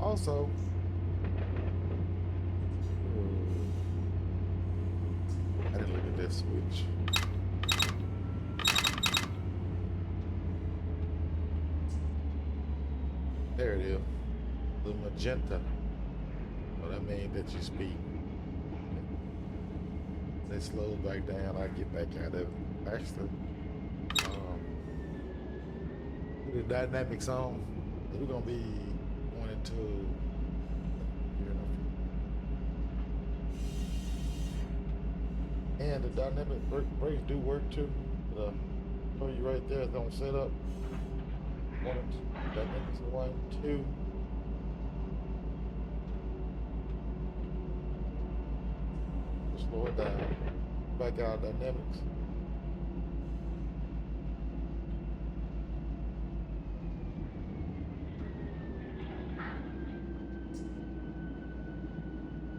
Also, I didn't look at this switch. There it is, the magenta. So that means that you speed. It slows back down. I get back out of it. Actually, the dynamics on. We're gonna be going into. And the dynamic brakes do work too. Show you right there, it's gonna set up. Dynamics 1, 2. Slow it down. Back out dynamics.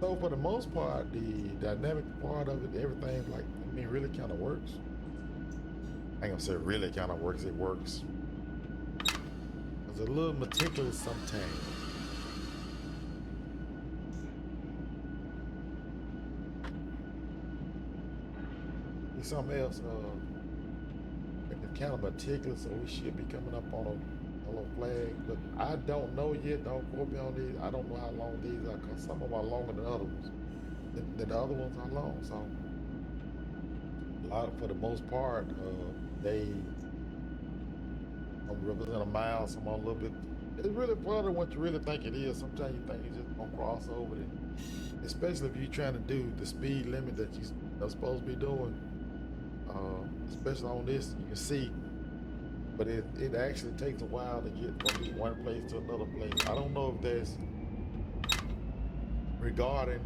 So for the most part, the dynamic part of it, everything really kind of works. I ain't gonna say really kind of works, it works. It's a little meticulous sometimes. It's something else, it's kind of meticulous, so we should be coming up on a little flag, but I don't know yet. Don't quote me on these. I don't know how long these are, because some of them are longer than others. The other ones are long, so for the most part, they Some represent a mile, some a little bit. It's really farther than what you really think it is. Sometimes you think you're just gonna cross over it, especially if you're trying to do the speed limit that you're supposed to be doing. Especially on this, you can see, but it actually takes a while to get from one place to another place. I don't know if there's regarding,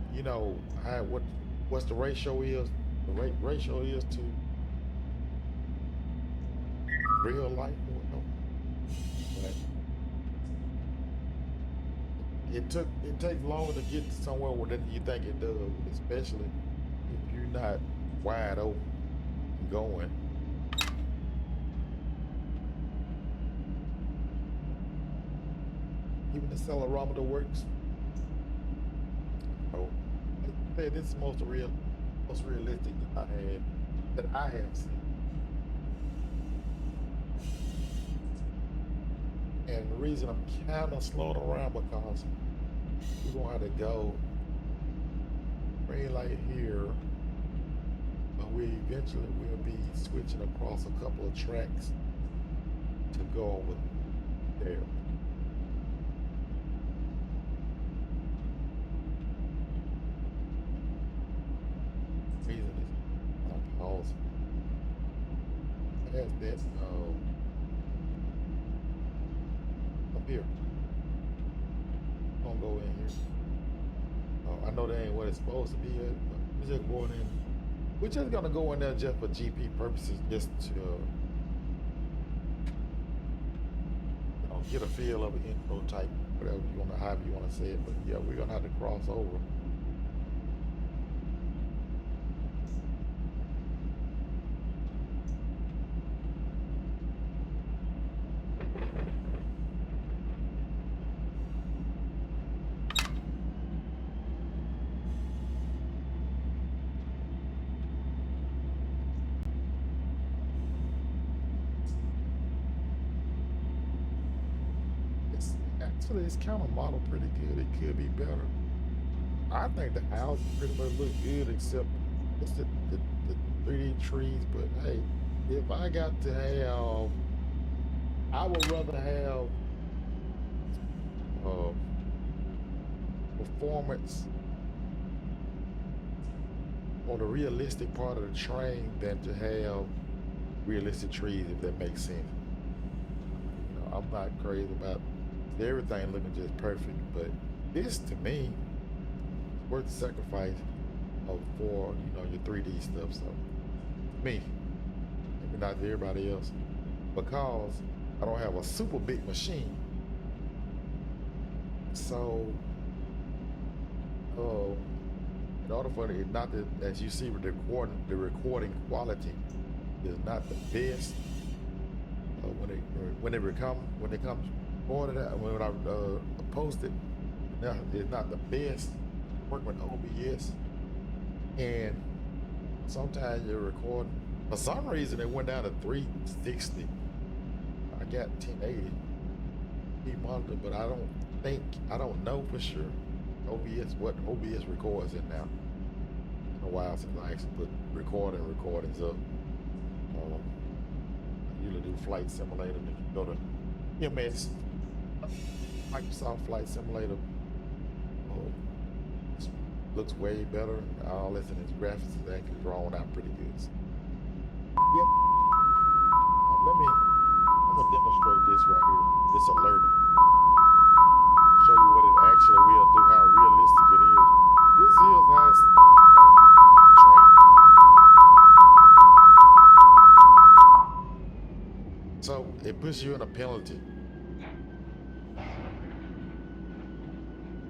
what's the ratio is. The ratio is to real life. But it takes longer to get to somewhere than you think it does, especially if you're not wide open and going. Even the accelerometer works. So this is most realistic that I have seen. And the reason I'm kind of slowing around because we're gonna have to go green light here, but we eventually will be switching across a couple of tracks to go over there. Reason is I'm pausing. That's that up here. I'm gonna go in here. I know that ain't what it's supposed to be, but we're just going in. We're just gonna go in there just for GP purposes, just to get a feel of an intro type, whatever you wanna, however you wanna say it. But yeah, we're gonna have to cross over. Actually, it's kind of modeled pretty good. It could be better. I think the house pretty much look good, except it's the 3D trees. But hey, if I got to have, I would rather have performance on the realistic part of the train than to have realistic trees, if that makes sense. I'm not crazy about everything looking just perfect, but this to me is worth the sacrifice for your 3D stuff. So me, maybe not to everybody else, because I don't have a super big machine. So in order for it not to, as you see with the recording quality is not the best. When it comes forward, when I post it, it's not the best working with OBS, and sometimes you're recording. For some reason, it went down to 360. I got 1080 monitor, but I don't know for sure what OBS records in now. It's been a while since I actually put recordings up. I usually do Flight Simulator. If you go to MS, Microsoft Flight Simulator, looks way better. All this in its graphics is actually drawn out pretty good. Yep. I'm gonna demonstrate this right here. This alerting. Show you what it actually will do, how realistic it is. This is how it's trained. So it puts you in a penalty.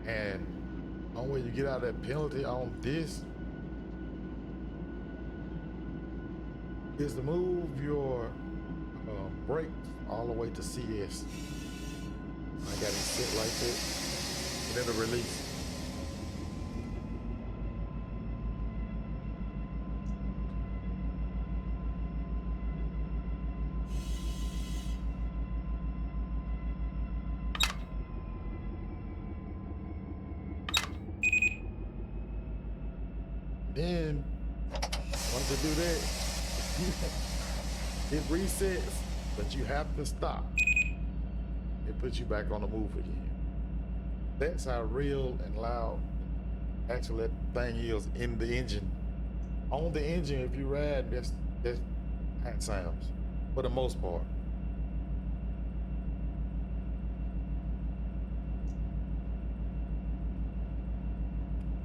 And the only way you get out of that penalty on this is to move your brakes all the way to CS. I got it set like that, and then the release. Then once you do that, it resets, but you have to stop. it puts you back on the move again. That's how real and loud actually that thing is in the engine. On the engine, if you ride, that's how it sounds for the most part.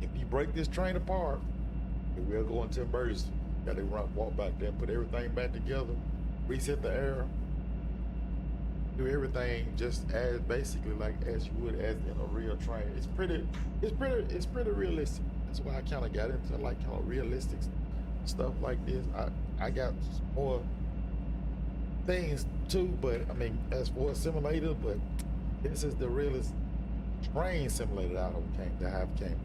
If you break this train apart, it will go into emergency. Got to walk back there, put everything back together, reset the air, do everything just as basically like as you would as in a real train. It's pretty realistic. That's why I kind of got into like kind of realistic stuff like this. I got more things too, but I mean as for a simulator, but this is the realest train simulator that I've came.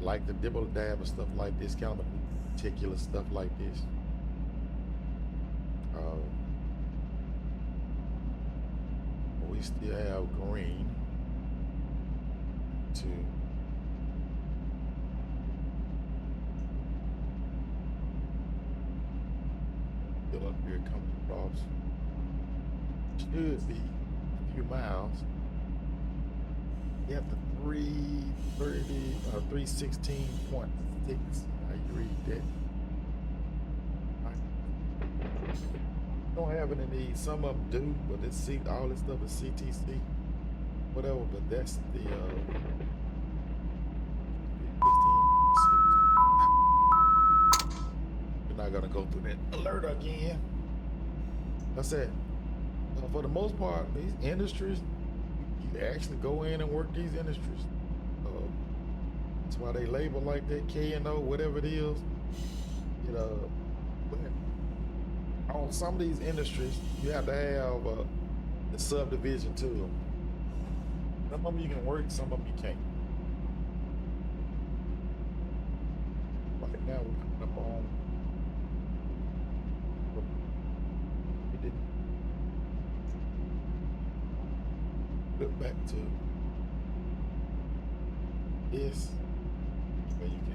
Like the dibble dab and stuff like this, kind of meticulous stuff like this. We still have green to still up here coming across. Should be a few miles. You have the 330 or 316.6. How you read that? Don't have any of these. Some of them do, but it's all this stuff is CTC, whatever. But that's the 16.6. We're not gonna go through that alert again. I said, for the most part, these industries, you actually go in and work these industries. That's why they label like that, K&O, whatever it is. On some of these industries, you have to have the subdivision to them. Some of them you can work, some of them you can't. Right now, we're coming up on. We didn't flip back to this where you can.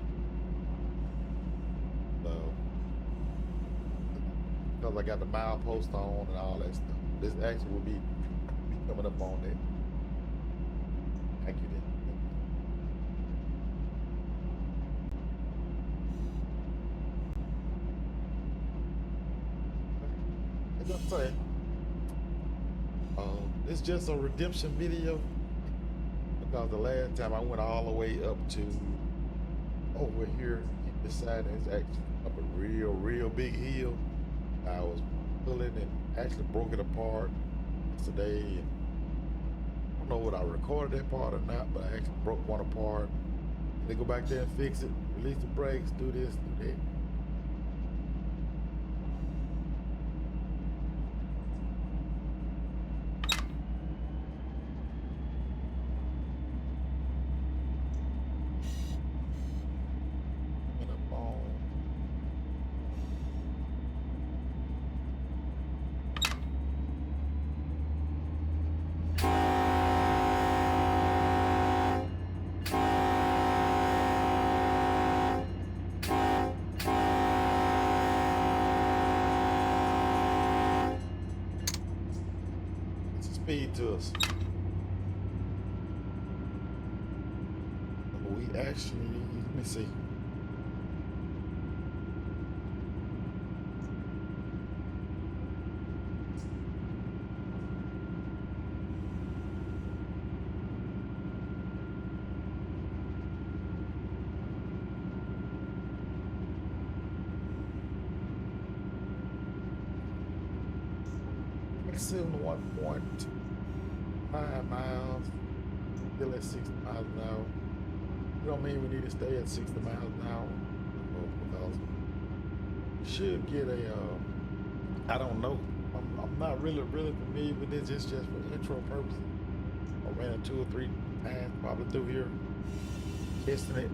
Because I got the milepost on and all that stuff. This actually will be coming up on that. Thank you then. As I say, it's just a redemption video because the last time I went all the way up to over here in this side, it's actually up a real big hill. I was pulling and actually broke it apart yesterday. And I don't know what I recorded that part or not, but I actually broke one apart. And they go back there and fix it, release the brakes, do this, do that. Speed to us. We actually, let me see. It's 1.5 miles, still at 60 miles an hour. It don't mean we need to stay at 60 miles an hour because we should get a, I don't know. I'm not really familiar with this. It's just for intro purposes. I ran it 2 or 3 times probably through here, testing it.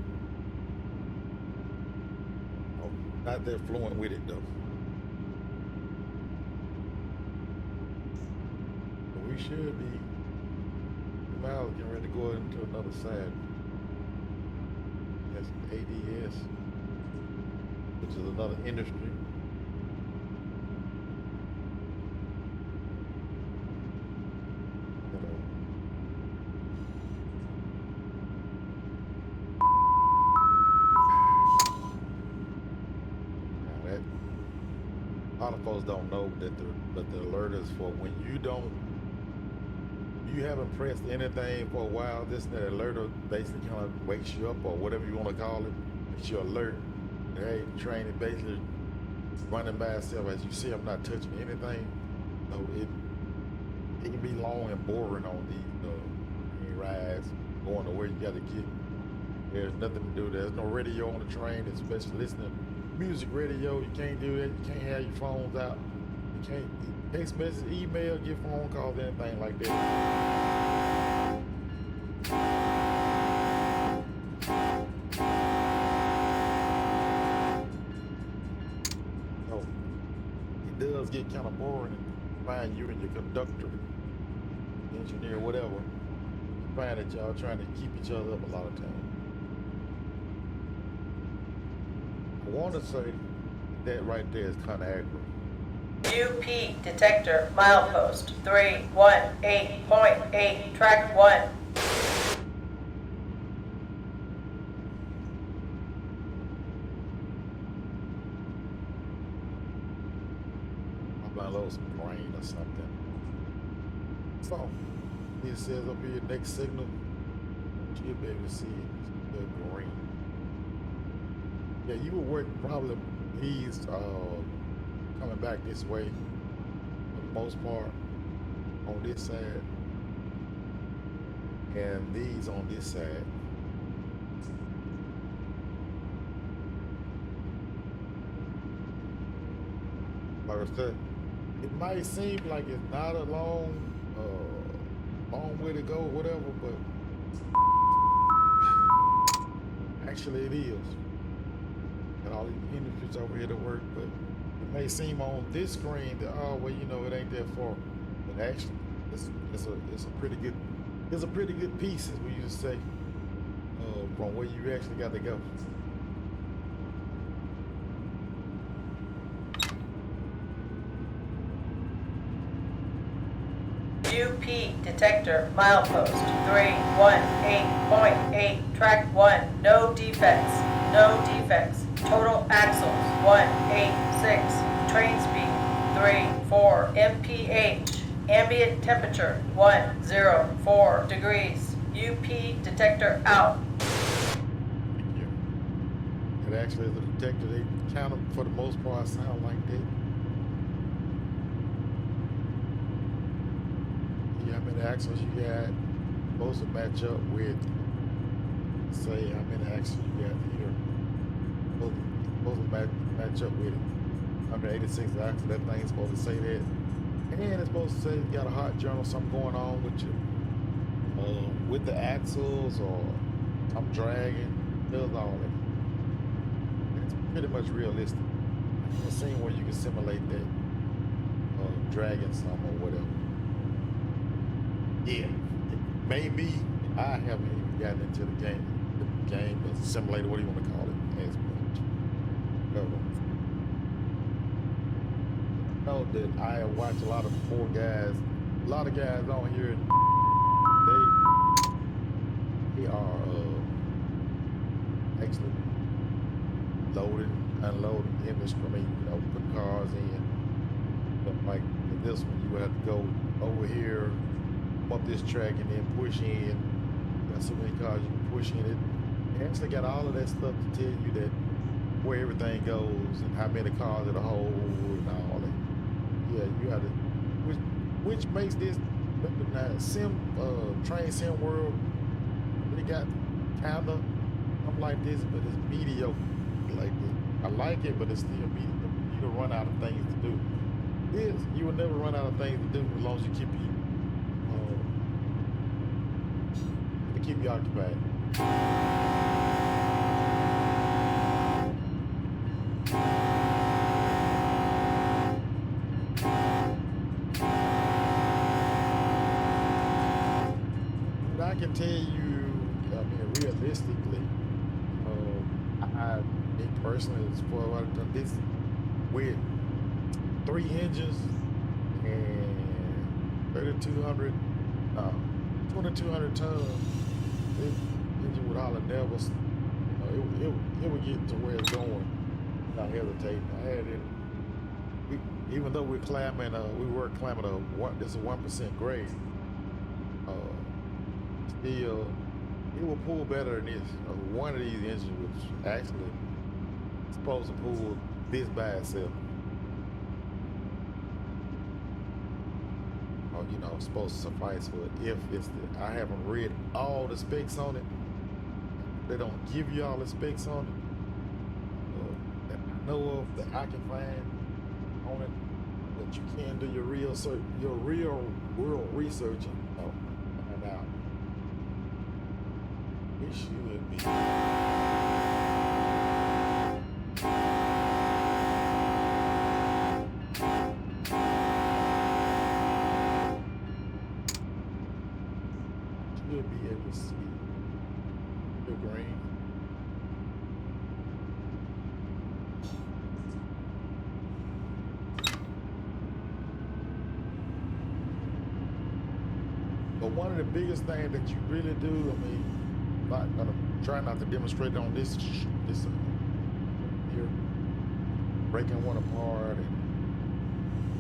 I'm not that fluent with it though. But we should be miles getting ready to go into another side. That's ADS, which is another industry. A lot of folks don't know that the alert is for when you haven't pressed anything for a while. This and that alert basically kind of wakes you up or whatever you want to call it. Makes you alert. Hey, the train is basically running by itself. As you see, I'm not touching anything. So it can be long and boring on these rides going to where you got to get. There's nothing to do. There's no radio on the train, especially listening to music radio. You can't do that. You can't have your phones out. You can't text message, email, get phone calls, anything like that. So it does get kind of boring and find you and your conductor, engineer, whatever. You find that y'all trying to keep each other up a lot of times. I want to say that right there is kind of accurate. UP detector milepost 318.8 track 1. I'm gonna load some grain or something. So it says up here next signal. You'll be able to see it. The green. Yeah, you will work probably these coming back this way for the most part on this side, and these on this side. Like I said, it might seem like it's not a long way to go, whatever, but actually it is. Got all these industries over here to work, but it may seem on this screen that, oh well, you know, it ain't that far, but actually it's a pretty good piece, as we used to say, from where you actually got to go. UP detector milepost 318.8 track 1. No defects. No defects. Total axles 186. Train speed 34 mph. Ambient temperature 104 degrees. UP detector out. Thank you. It actually is a detector. They count them for the most part. Sound like that. How many axles you got supposed to match up with, say, how many axles you got here, supposed to match up with it. 186 axles, that thing's supposed to say that. And it's supposed to say you got a hot journal, something going on with you, with the axles, or I'm dragging, does all that. It's pretty much realistic. I've seen where you can simulate that, dragging some or whatever. Yeah, maybe I haven't even gotten into the game, but simulator, what do you want to call it, as much. I know that I watch a lot of guys on here. They are actually loading, unloading industry. I mean, put cars in. But like this one, you would have to go over here, up this track, and then push in. Got so many cars you can push in it. It actually got all of that stuff to tell you that where everything goes and how many cars it'll hold and all that. Yeah, you got to, which makes this train sim world really got kinda, I'm like this, but it's mediocre. Like this. I like it, but it's still mediocre. You don't run out of things to do. You will never run out of things to do as long as you keep you occupied. But I can tell you, I mean, realistically, me personally, as far as I've done this with 3 engines and 2,200 tons. This engine would holler never, it would get to where it's going without hesitating. I had it even though we're climbing, we were climbing this is a 1% grade. Still, it will pull better than this. One of these engines was actually supposed to pull this by itself. Or, you know, supposed to suffice for it. If it's I haven't read all the specs on it. They don't give you all the specs on it. That I know of that I can find on it, that you can do your real world research and find out. It should be. Should be able to see the green. But one of the biggest things that you really do, I mean, not gonna try not to demonstrate on this here, breaking one apart, and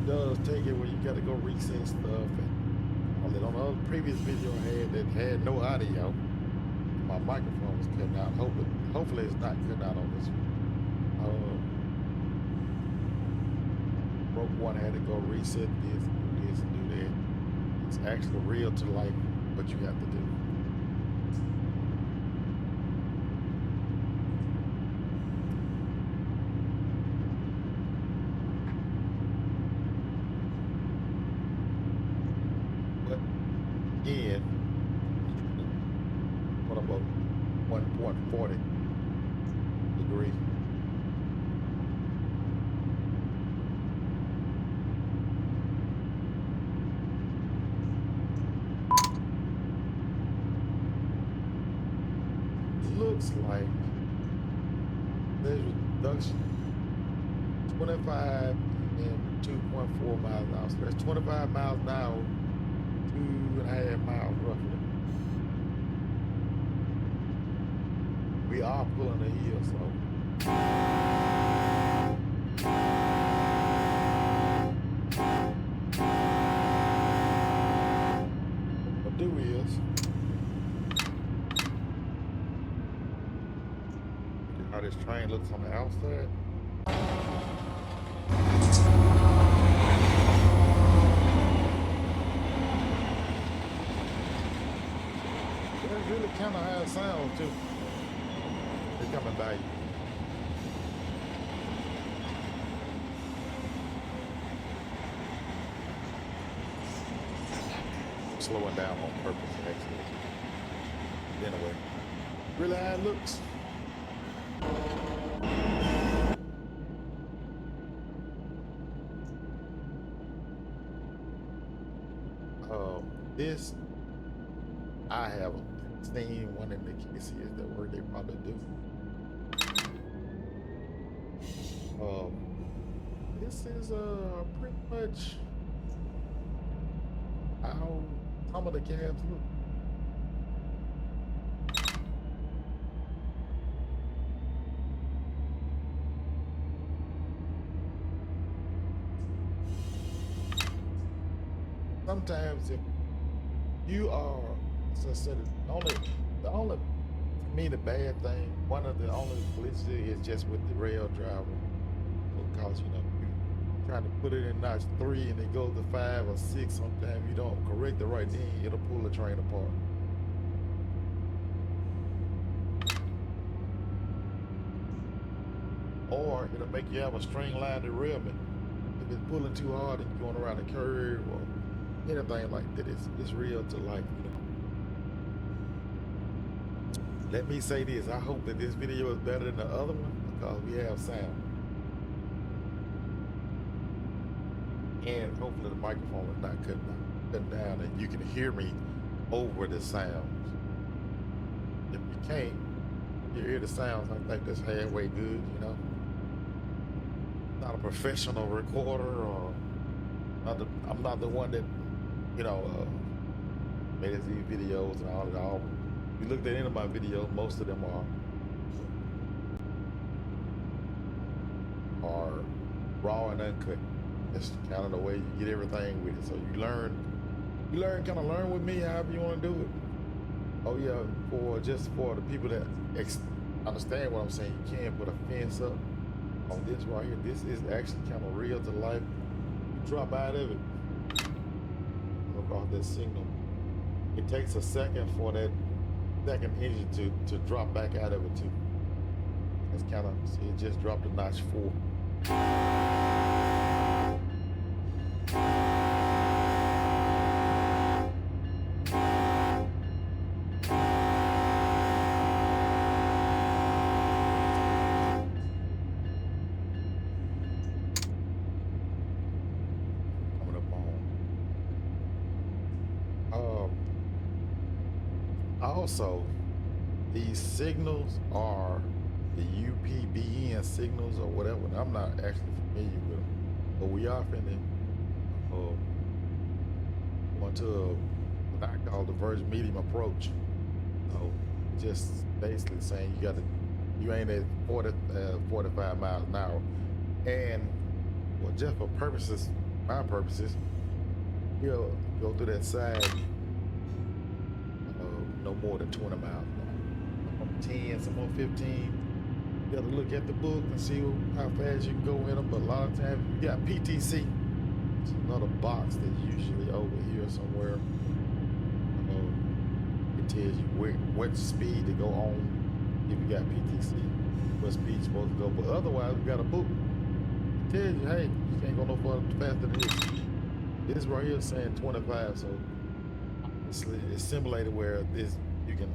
it does take it where you got to go reset stuff. And on the other previous video I had that had no audio, my microphone was cutting out. Hopefully it's not cutting out on this one. Broke one, had to go reset this, do this, and do that. It's actually real to life what you have to do. But again, what about 1.40 degree? Looks like there's reduction 25 and 2.4 miles an hour. So that's 25 miles an hour, 2.5 miles roughly. We are pulling a hill, so what do is how this train looks on the outside. It really kind of has sound too. They're coming by you. Slowing down on purpose, actually. Anyway, really how it looks. This, I haven't seen one in the Kcs that work. They probably do. This is pretty much how some of the cabs look. Sometimes if you are, as I said, the only, to me, the bad thing, one of the only glitches is just with the rail driver. Because, you know, you trying to put it in notch 3 and it goes to 5 or 6, sometimes you don't correct it right then, it'll pull the train apart. Or it'll make you have a string line derailment. If it's pulling too hard and you're going around a curve or anything like that, it's real to life, you know. Let me say this, I hope that this video is better than the other one because we have sound. And hopefully the microphone is not cutting down and you can hear me over the sounds. If you can't, you hear the sounds, I think that's halfway good, you know. Not a professional recorder or I'm not the one that, you know, made these videos and all that. If you looked at any of my videos, most of them are raw and uncut. That's kind of the way you get everything with it. So you kind of learn with me however you want to do it. Oh yeah, for the people that understand what I'm saying, you can put a fence up on this right here. This is actually kind of real to life. You drop out of it, about that signal. It takes a second for that second engine to drop back out of it too. That's kind of, see, it just dropped a notch 4. Coming up on. Also, these signals are the UPBN signals or whatever. And I'm not actually familiar with them, but we are finna going to what I call the verge medium approach. So just basically saying you ain't at 45 miles an hour, and well, just for my purposes, you'll go through that side no more than 20 miles an hour. Some 10, some on 15. You got to look at the book and see how fast you can go in them. But a lot of times you got PTC. It's another box that's usually over here somewhere. It tells you what speed to go on if you got PTC, what speed you're supposed to go. But otherwise, we got a book. It tells you, hey, you can't go no faster than this. This right here is saying 25, so it's simulated where you can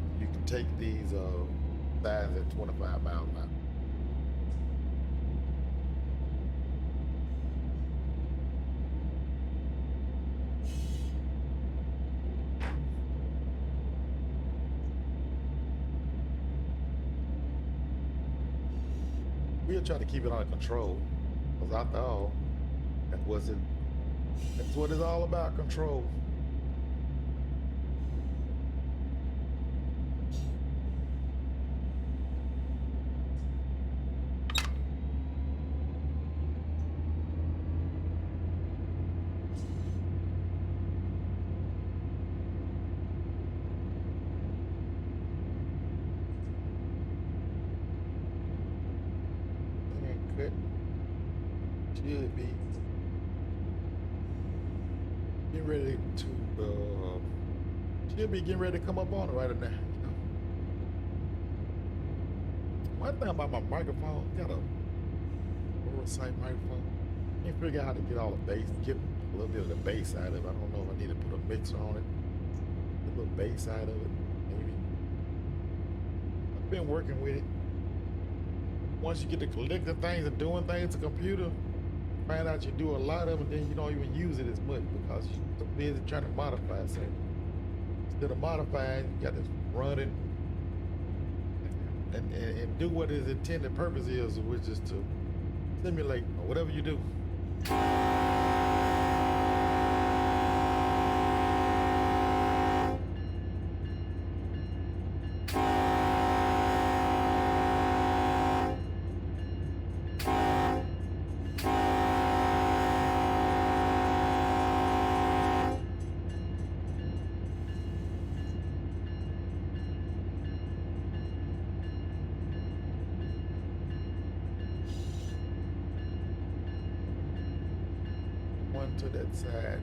take these sides at 25 miles an hour. We'll try to keep it under control, because after all, that's what it's all about, control. Should be getting ready to should be getting ready to come up on it right now. One thing about my microphone, got a oversight microphone. Can't figure out how to get all the bass, get a little bit of the bass out of it. I don't know if I need to put a mixer on it. A little bass out of it, maybe. I've been working with it. Once you get to collecting things and doing things to computer, find out you do a lot of it, then you don't even use it as much because you're so busy trying to modify something. Instead of modifying, you got to run it and do what its intended purpose is, which is to simulate or whatever you do. To that side.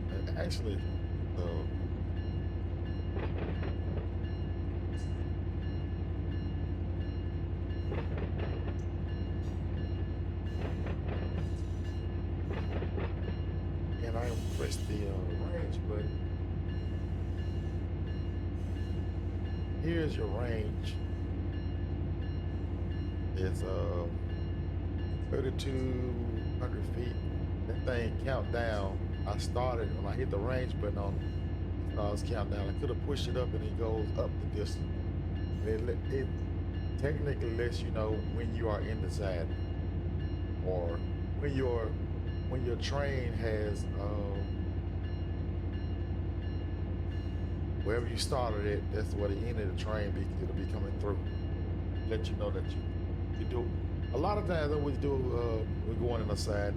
And actually, and I press the range button. Here's your range. It's 3,200 feet. That thing count down. I started when I hit the range button on it. It starts count down. I could have pushed it up and it goes up the distance. It technically lets you know when you are in the saddle, or when your train has wherever you started it. That's where the end of the train it'll be coming through. Let you know that you do A lot of times, what we do, we're going in the side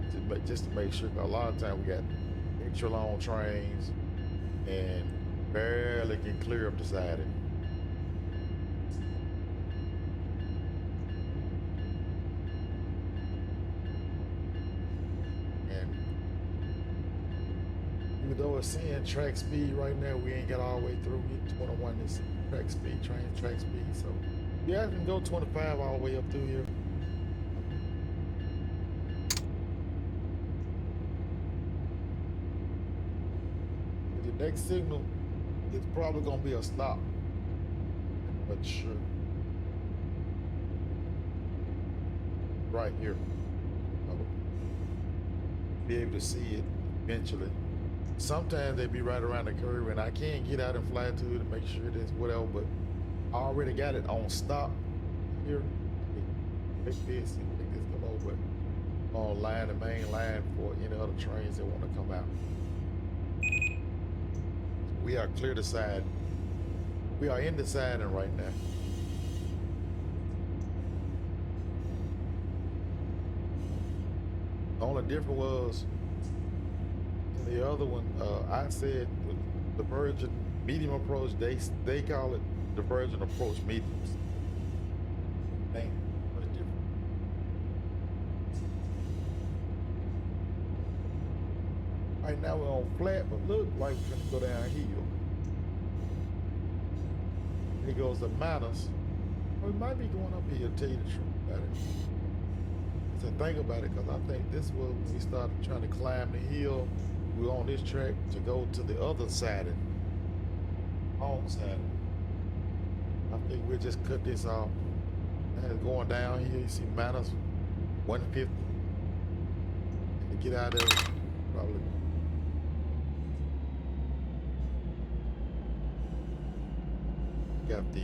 just to make sure. 'Cause a lot of times we got extra long trains and barely can clear up the siding. And even though it's saying track speed right now, we ain't got all the way through. We 21 is track speed, track speed. So yeah, I can go 25 all the way up through here. The next signal is probably gonna be a stop. But sure. Right here. I'll be able to see it eventually. Sometimes they be right around the curve and I can't get out and fly to it and make sure it is whatever, but I already got it on stop here. Make this come over on line, the main line for any other trains that want to come out. We are clear the side. We are in the siding right now. The only difference was in the other one, I said the Virgin medium approach, they call it the Virgin approach mediums. Dang, what a difference. Right now we're on flat, but look like we're gonna go downhill. And it goes to minus. We might be going uphill, tell you the truth about it. So think about it, because I think this was when we started trying to climb the hill. We were on this track to go to the other side, home side. I think we'll just cut this off. And it's going down here, you see minus 150. And to get out of it, probably. Got the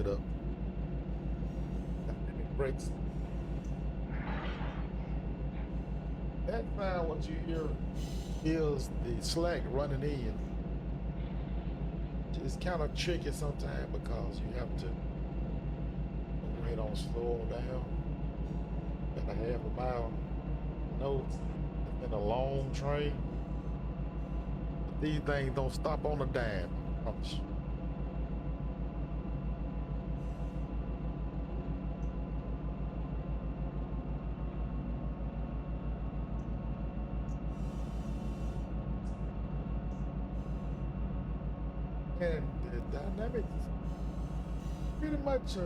it up. It breaks. That time what you hear is the slack running in. It's kind of tricky sometimes because you have to go ahead on slow down. Got a half a mile. No, it's been a long train. But these things don't stop on a dime. I promise you. And the dynamics pretty much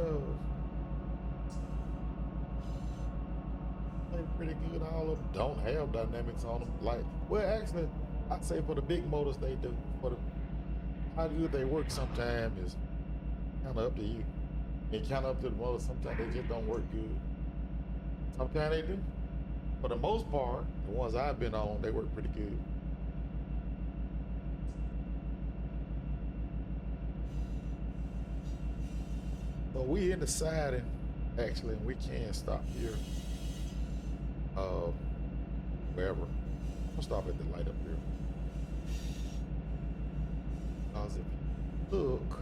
they pretty good. All of them don't have dynamics on them. Like, well, actually, I'd say for the big motors they do. For the how good they work sometimes is kind of up to you. And kind of up to the motors. Sometimes they just don't work good. Sometimes they do. For the most part, the ones I've been on, they work pretty good. So we in the siding, actually, and we can stop here. Wherever. I'll stop at the light up here. Because if you look,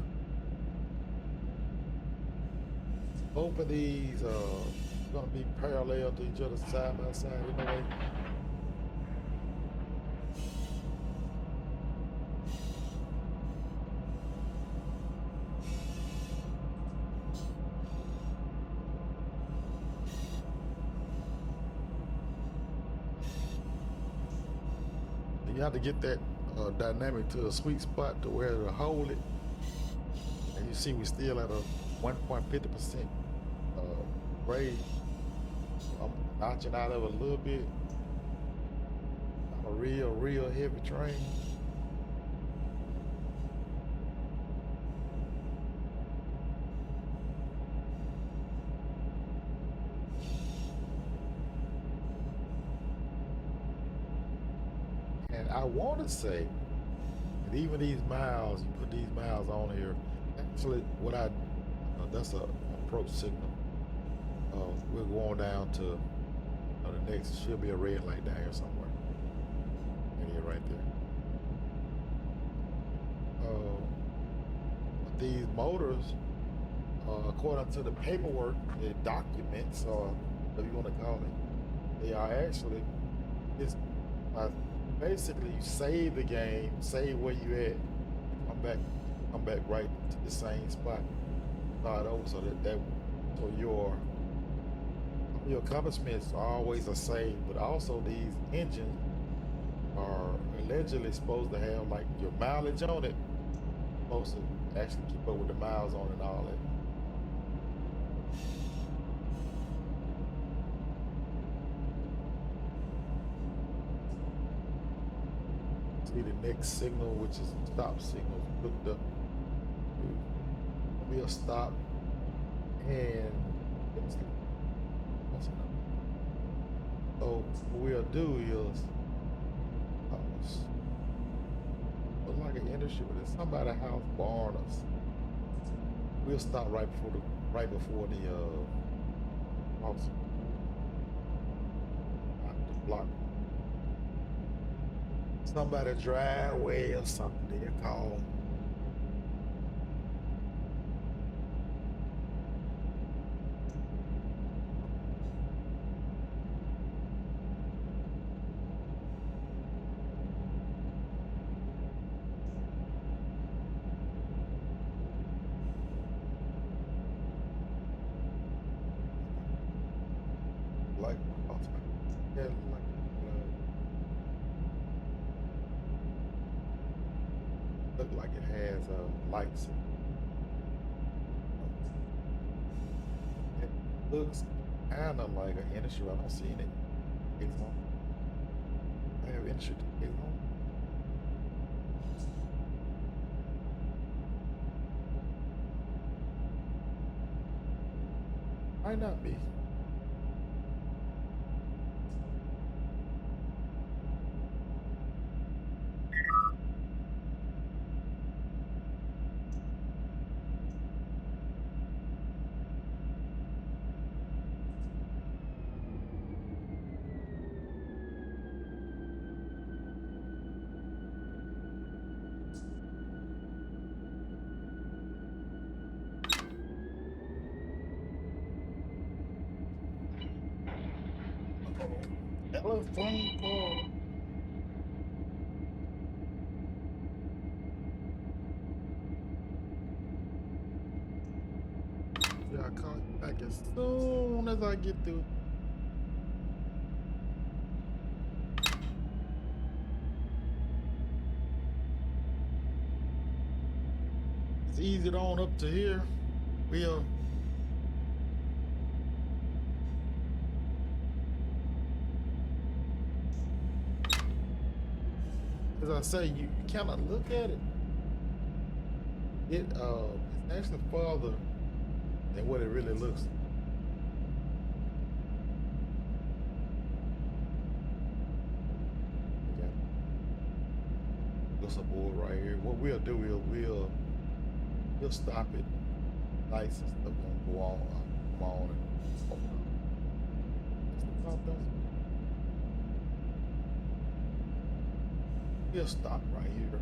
both of these gonna be parallel to each other side by side anyway. You have to get that dynamic to a sweet spot to where it'll hold it. And you see we're still at a 1.50% grade. I'm notching out of it a little bit. Not a real heavy train. And I want to say that even these miles, you put these miles on here, actually what that's a approach signal. We're going down to the next, should be a red light down here somewhere. And here right there. These motors according to the paperwork, the documents, or whatever you want to call it, they are actually, it's basically you save the game, save where you at, come back, come back right to the same spot, start over, so so your accomplishments are always the same, but also these engines are allegedly supposed to have like your mileage on it, supposed to actually keep up with the miles on it and all that. See the next signal, which is stop signal, hooked up. We'll stop and so what we'll do is look like an industry, but it's somebody house barn us. We'll stop right before the house block. Somebody driveway or something they call. Like, yeah, like, look like it has lights. It looks kind of like an industry. I don't see any tickets on. I have industry tickets on. Might not be. Telephone call. Yeah, I'll call you back as soon as I get through. It's easy on up to here. We'll as I say, you kind of look at it. It's actually farther than what it really looks. Okay. There's a board right here. What we'll do, we'll stop it. Lights and stuff gonna go on, come on, and open up. We'll stop right here.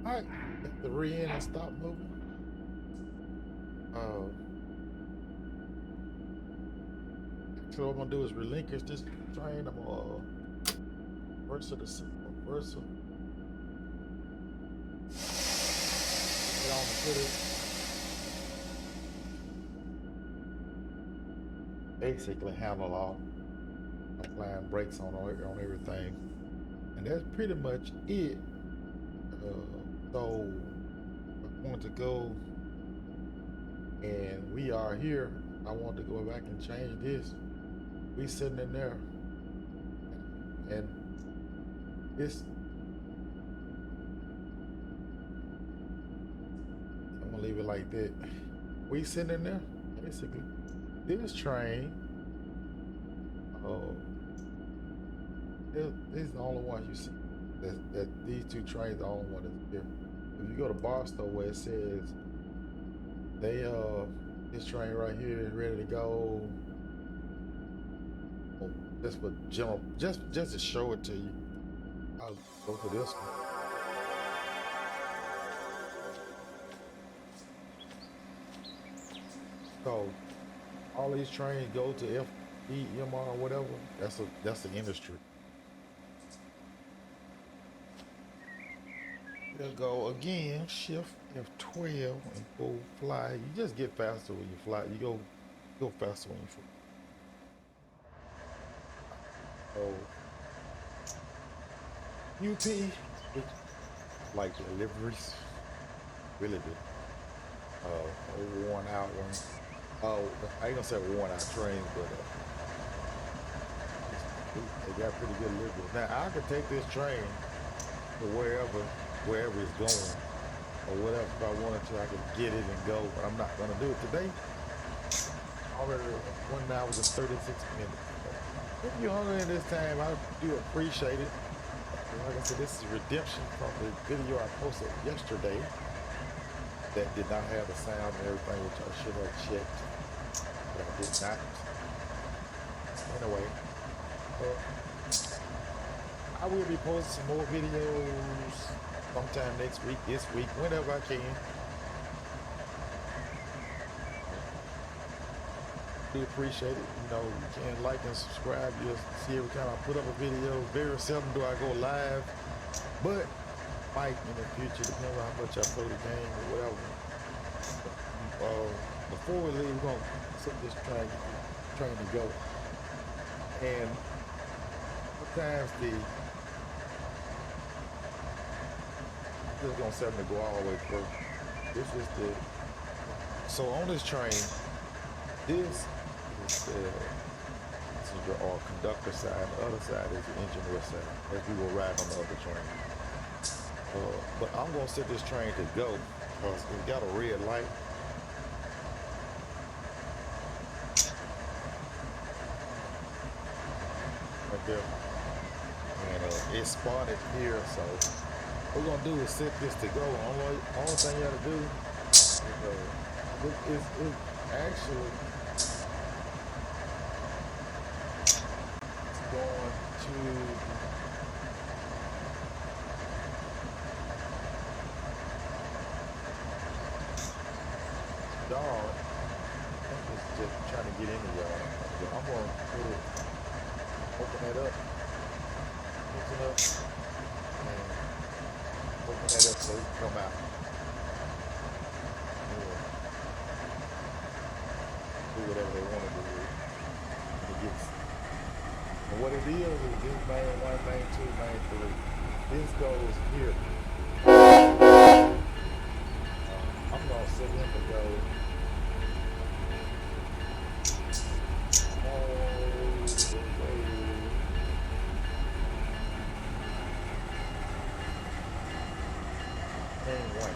All right, hit the re-in and stop moving. So what I'm gonna do is relinquish this train. I'm gonna reverse the reversal. Get on the footage. Basically handle off, applying brakes on everything, and that's pretty much it. So I'm going to go, and we are here. I want to go back and change this. We sitting in there, and this, I'm gonna leave it like that. We sitting in there, basically. This train, oh, this is the only one you see. That these two trains are the only one that's here. If you go to Barstow where it says they this train right here is ready to go. Oh, just for general, just to show it to you. I'll go to this one. So all these trains go to FEMR or whatever. That's the industry. We'll go again, shift F12 and go fly. You just get faster when you fly. You go faster when you fly. So UP, which like deliveries, really do. Worn out ones. Oh, I ain't gonna say worn out trains, but they got pretty good deliveries. Now I could take this train to wherever it's going, or whatever. If I wanted to, I could get it and go, but I'm not gonna do it today. Already 1 hour and 36 minutes. If you're hungry in this time, I do appreciate it. Like I said, this is redemption from the video I posted yesterday that did not have the sound and everything, which I should have checked, but I did not. Anyway, I will be posting some more videos sometime next week, this week, whenever I can. Do appreciate it. You know, you can like and subscribe. You'll see every time I put up a video. Very seldom do I go live, but might in the future, depending on how much I play the game or whatever. Before we leave, we're gonna sit this train to go. And sometimes just gonna set them to go all the way through. This is so on this train, this is your conductor side. The other side is the engineer side, as we will ride on the other train. But I'm gonna set this train to go because it's got a red light. Right there. And it's spotted here, so what we're gonna do is set this to go. Only thing you gotta do is it actually it's going to y'all. I think it's just trying to get into y'all. But I'm gonna open that up, and open that up so it can come out. Yeah. Do whatever they want to do with it. It gets, and what it is this main 1, main 2, main 3. This goes here. I'm gonna set him to go all the way. Main 1.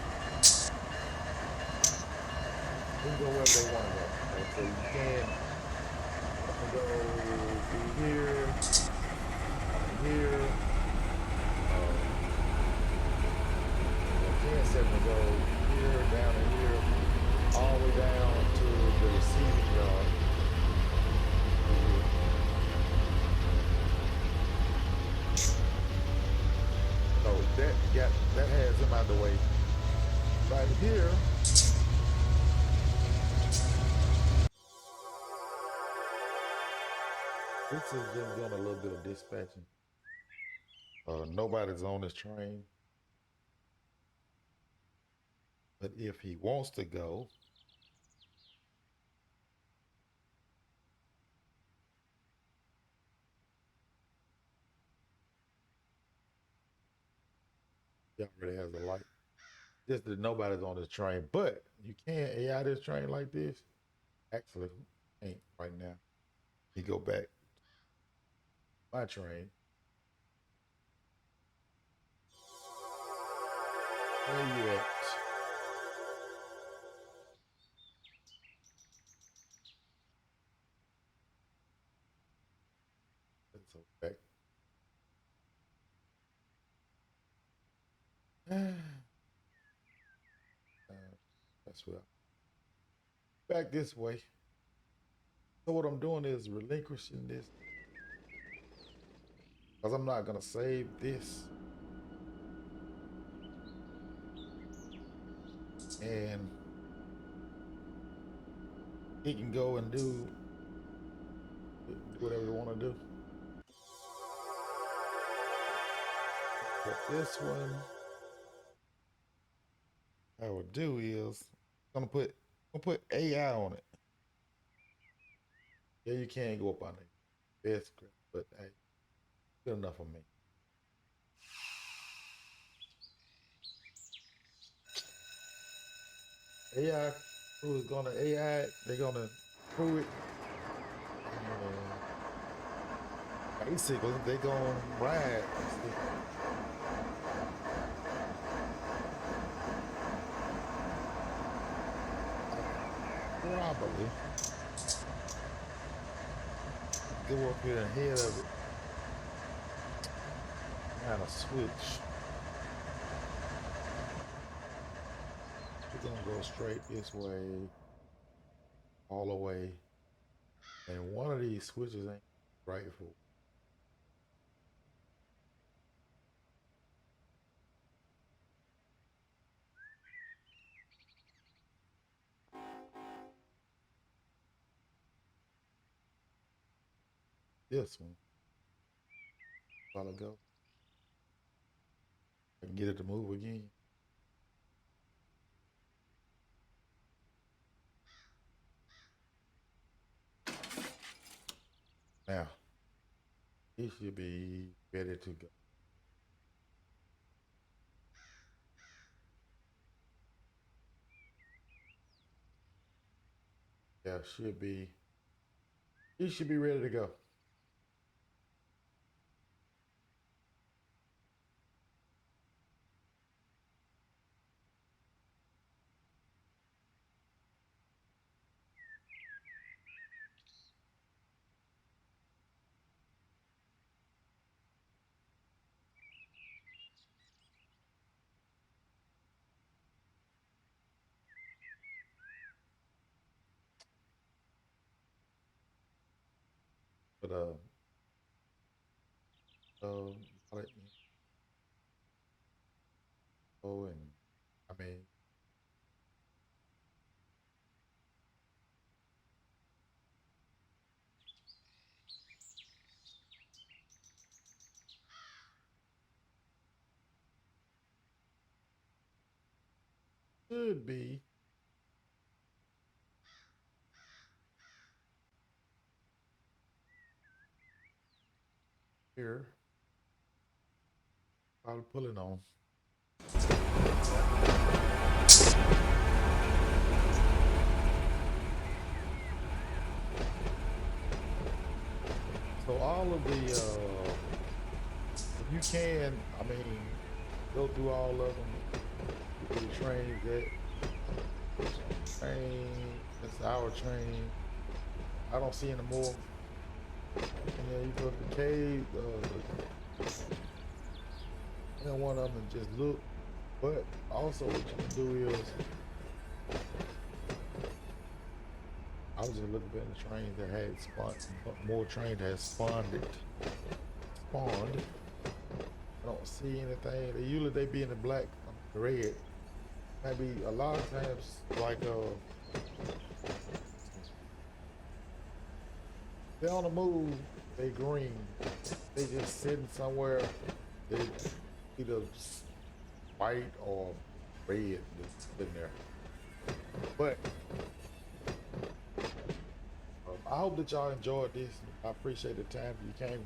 We can go wherever they want to go. Okay, so you can go through here, here. You can set them to go here, down to here, all the way down to the receiving yard. So that has him out of the way. Right here. This is just doing a little bit of dispatching. Nobody's on this train. But if he wants to go, he already has a light. Just that nobody's on this train. But you can AI this train like this. Actually, Ain't right now. You go back my train. Where you at? Let's go back. That's well. Back this way. So what I'm doing is relinquishing this because I'm not gonna save this, and he can go and do whatever you want to do. But this one, I will do is I'm gonna put AI on it. Yeah, you can't go up on the best script, but hey, good enough for me. AI crew is gonna AI. They're gonna crew it. Basically, they're gonna ride. Probably go up here ahead of it. Kind of switch. We're gonna go straight this way, all the way, and one of these switches ain't grateful. This one, while ago, I can get it to move again. Now, it should be ready to go. Yeah, should be. It should be ready to go. But uh, let info and I mean, should be here. I'll pull it on. So all of the, if you can, I mean, go through all of them. The trains that train, that's our train. I don't see any more. And then you go to the cave, one of them and just look. But also what you can do is, I was just looking at the trains that had spawned, more trains that had spawned. I don't see anything. Usually they be in the black, the red. Maybe a lot of times, like they on the move, they green. They just sitting somewhere. They either white or red just sitting there. But I hope that y'all enjoyed this. I appreciate the time you came.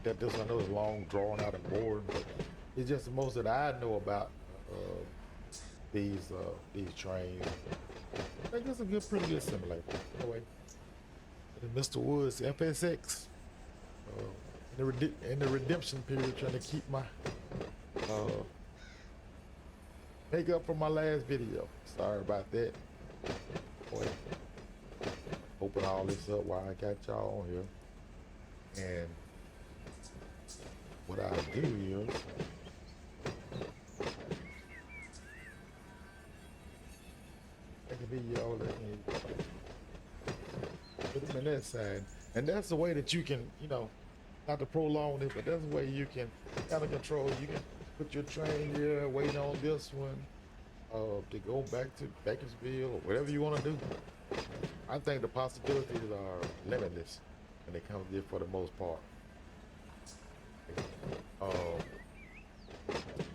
That this I know is long, drawn out, and boring, but it's just the most that I know about these trains. I think it's a pretty good simulator. Anyway, Mr. Woods FSX. In the redemption period, trying to keep my make up for my last video. Sorry about that. Boy, open all this up while I got y'all on here. And what I do is that can be y'all put them in that side. And that's the way that you can, not to prolong it, but that's the way you can kind of control. You can put your train here, waiting on this one to go back to Bakersville or whatever you want to do. I think the possibilities are limitless when it comes to it for the most part.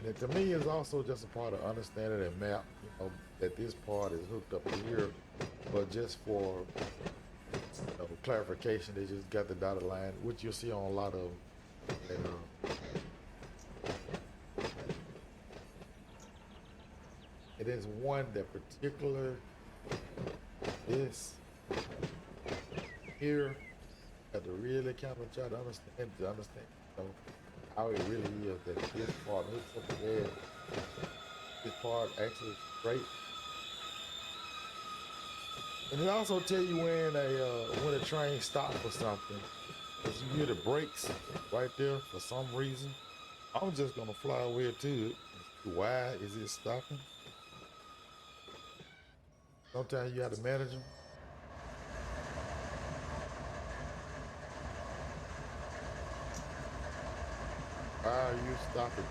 And to me, it's also just a part of understanding a map, that this part is hooked up here, but just for clarification, they just got the dotted line, which you'll see on a lot of them. It is one that particular, this here, got to really kind of try to understand, how it really is that this part hooks up the head. This part actually is straight. And it also tell you when a train stops for something. Cause you hear the brakes right there for some reason. I'm just gonna fly over to it. Why is it stopping? Sometimes you have to manage them. Why are you stopping?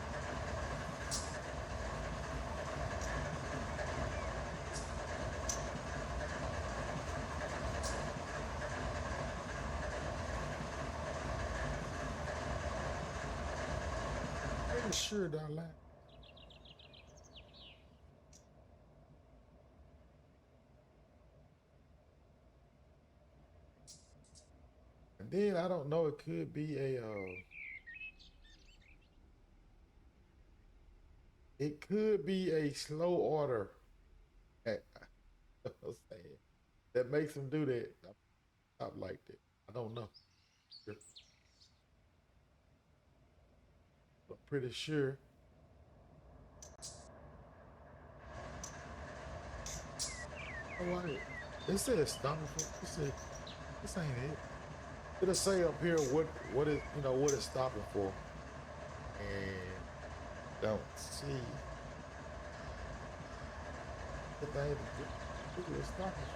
Pretty sure that line. And then I don't know, it could be a slow order that makes them do that. Stop like that. I don't know. I'm pretty sure. Oh, it says stop. It said this ain't it. It'll say up here what it's stopping for, and don't see the thing it's stopping.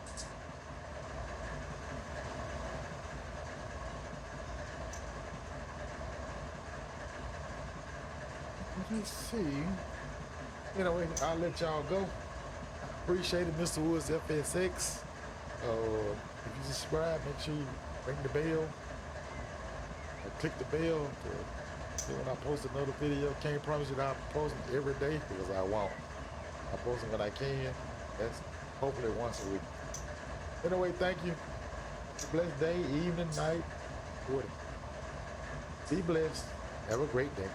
Let's see. Anyway, I'll let y'all go. Appreciate it, Mr. Woods FSX. If you subscribe, make sure you ring the bell. Click the bell to see when I post another video. Can't promise you that I'll post them every day because I won't. I post them when I can. That's hopefully once a week. Anyway, thank you. Blessed day, evening, night. Be blessed. Have a great day.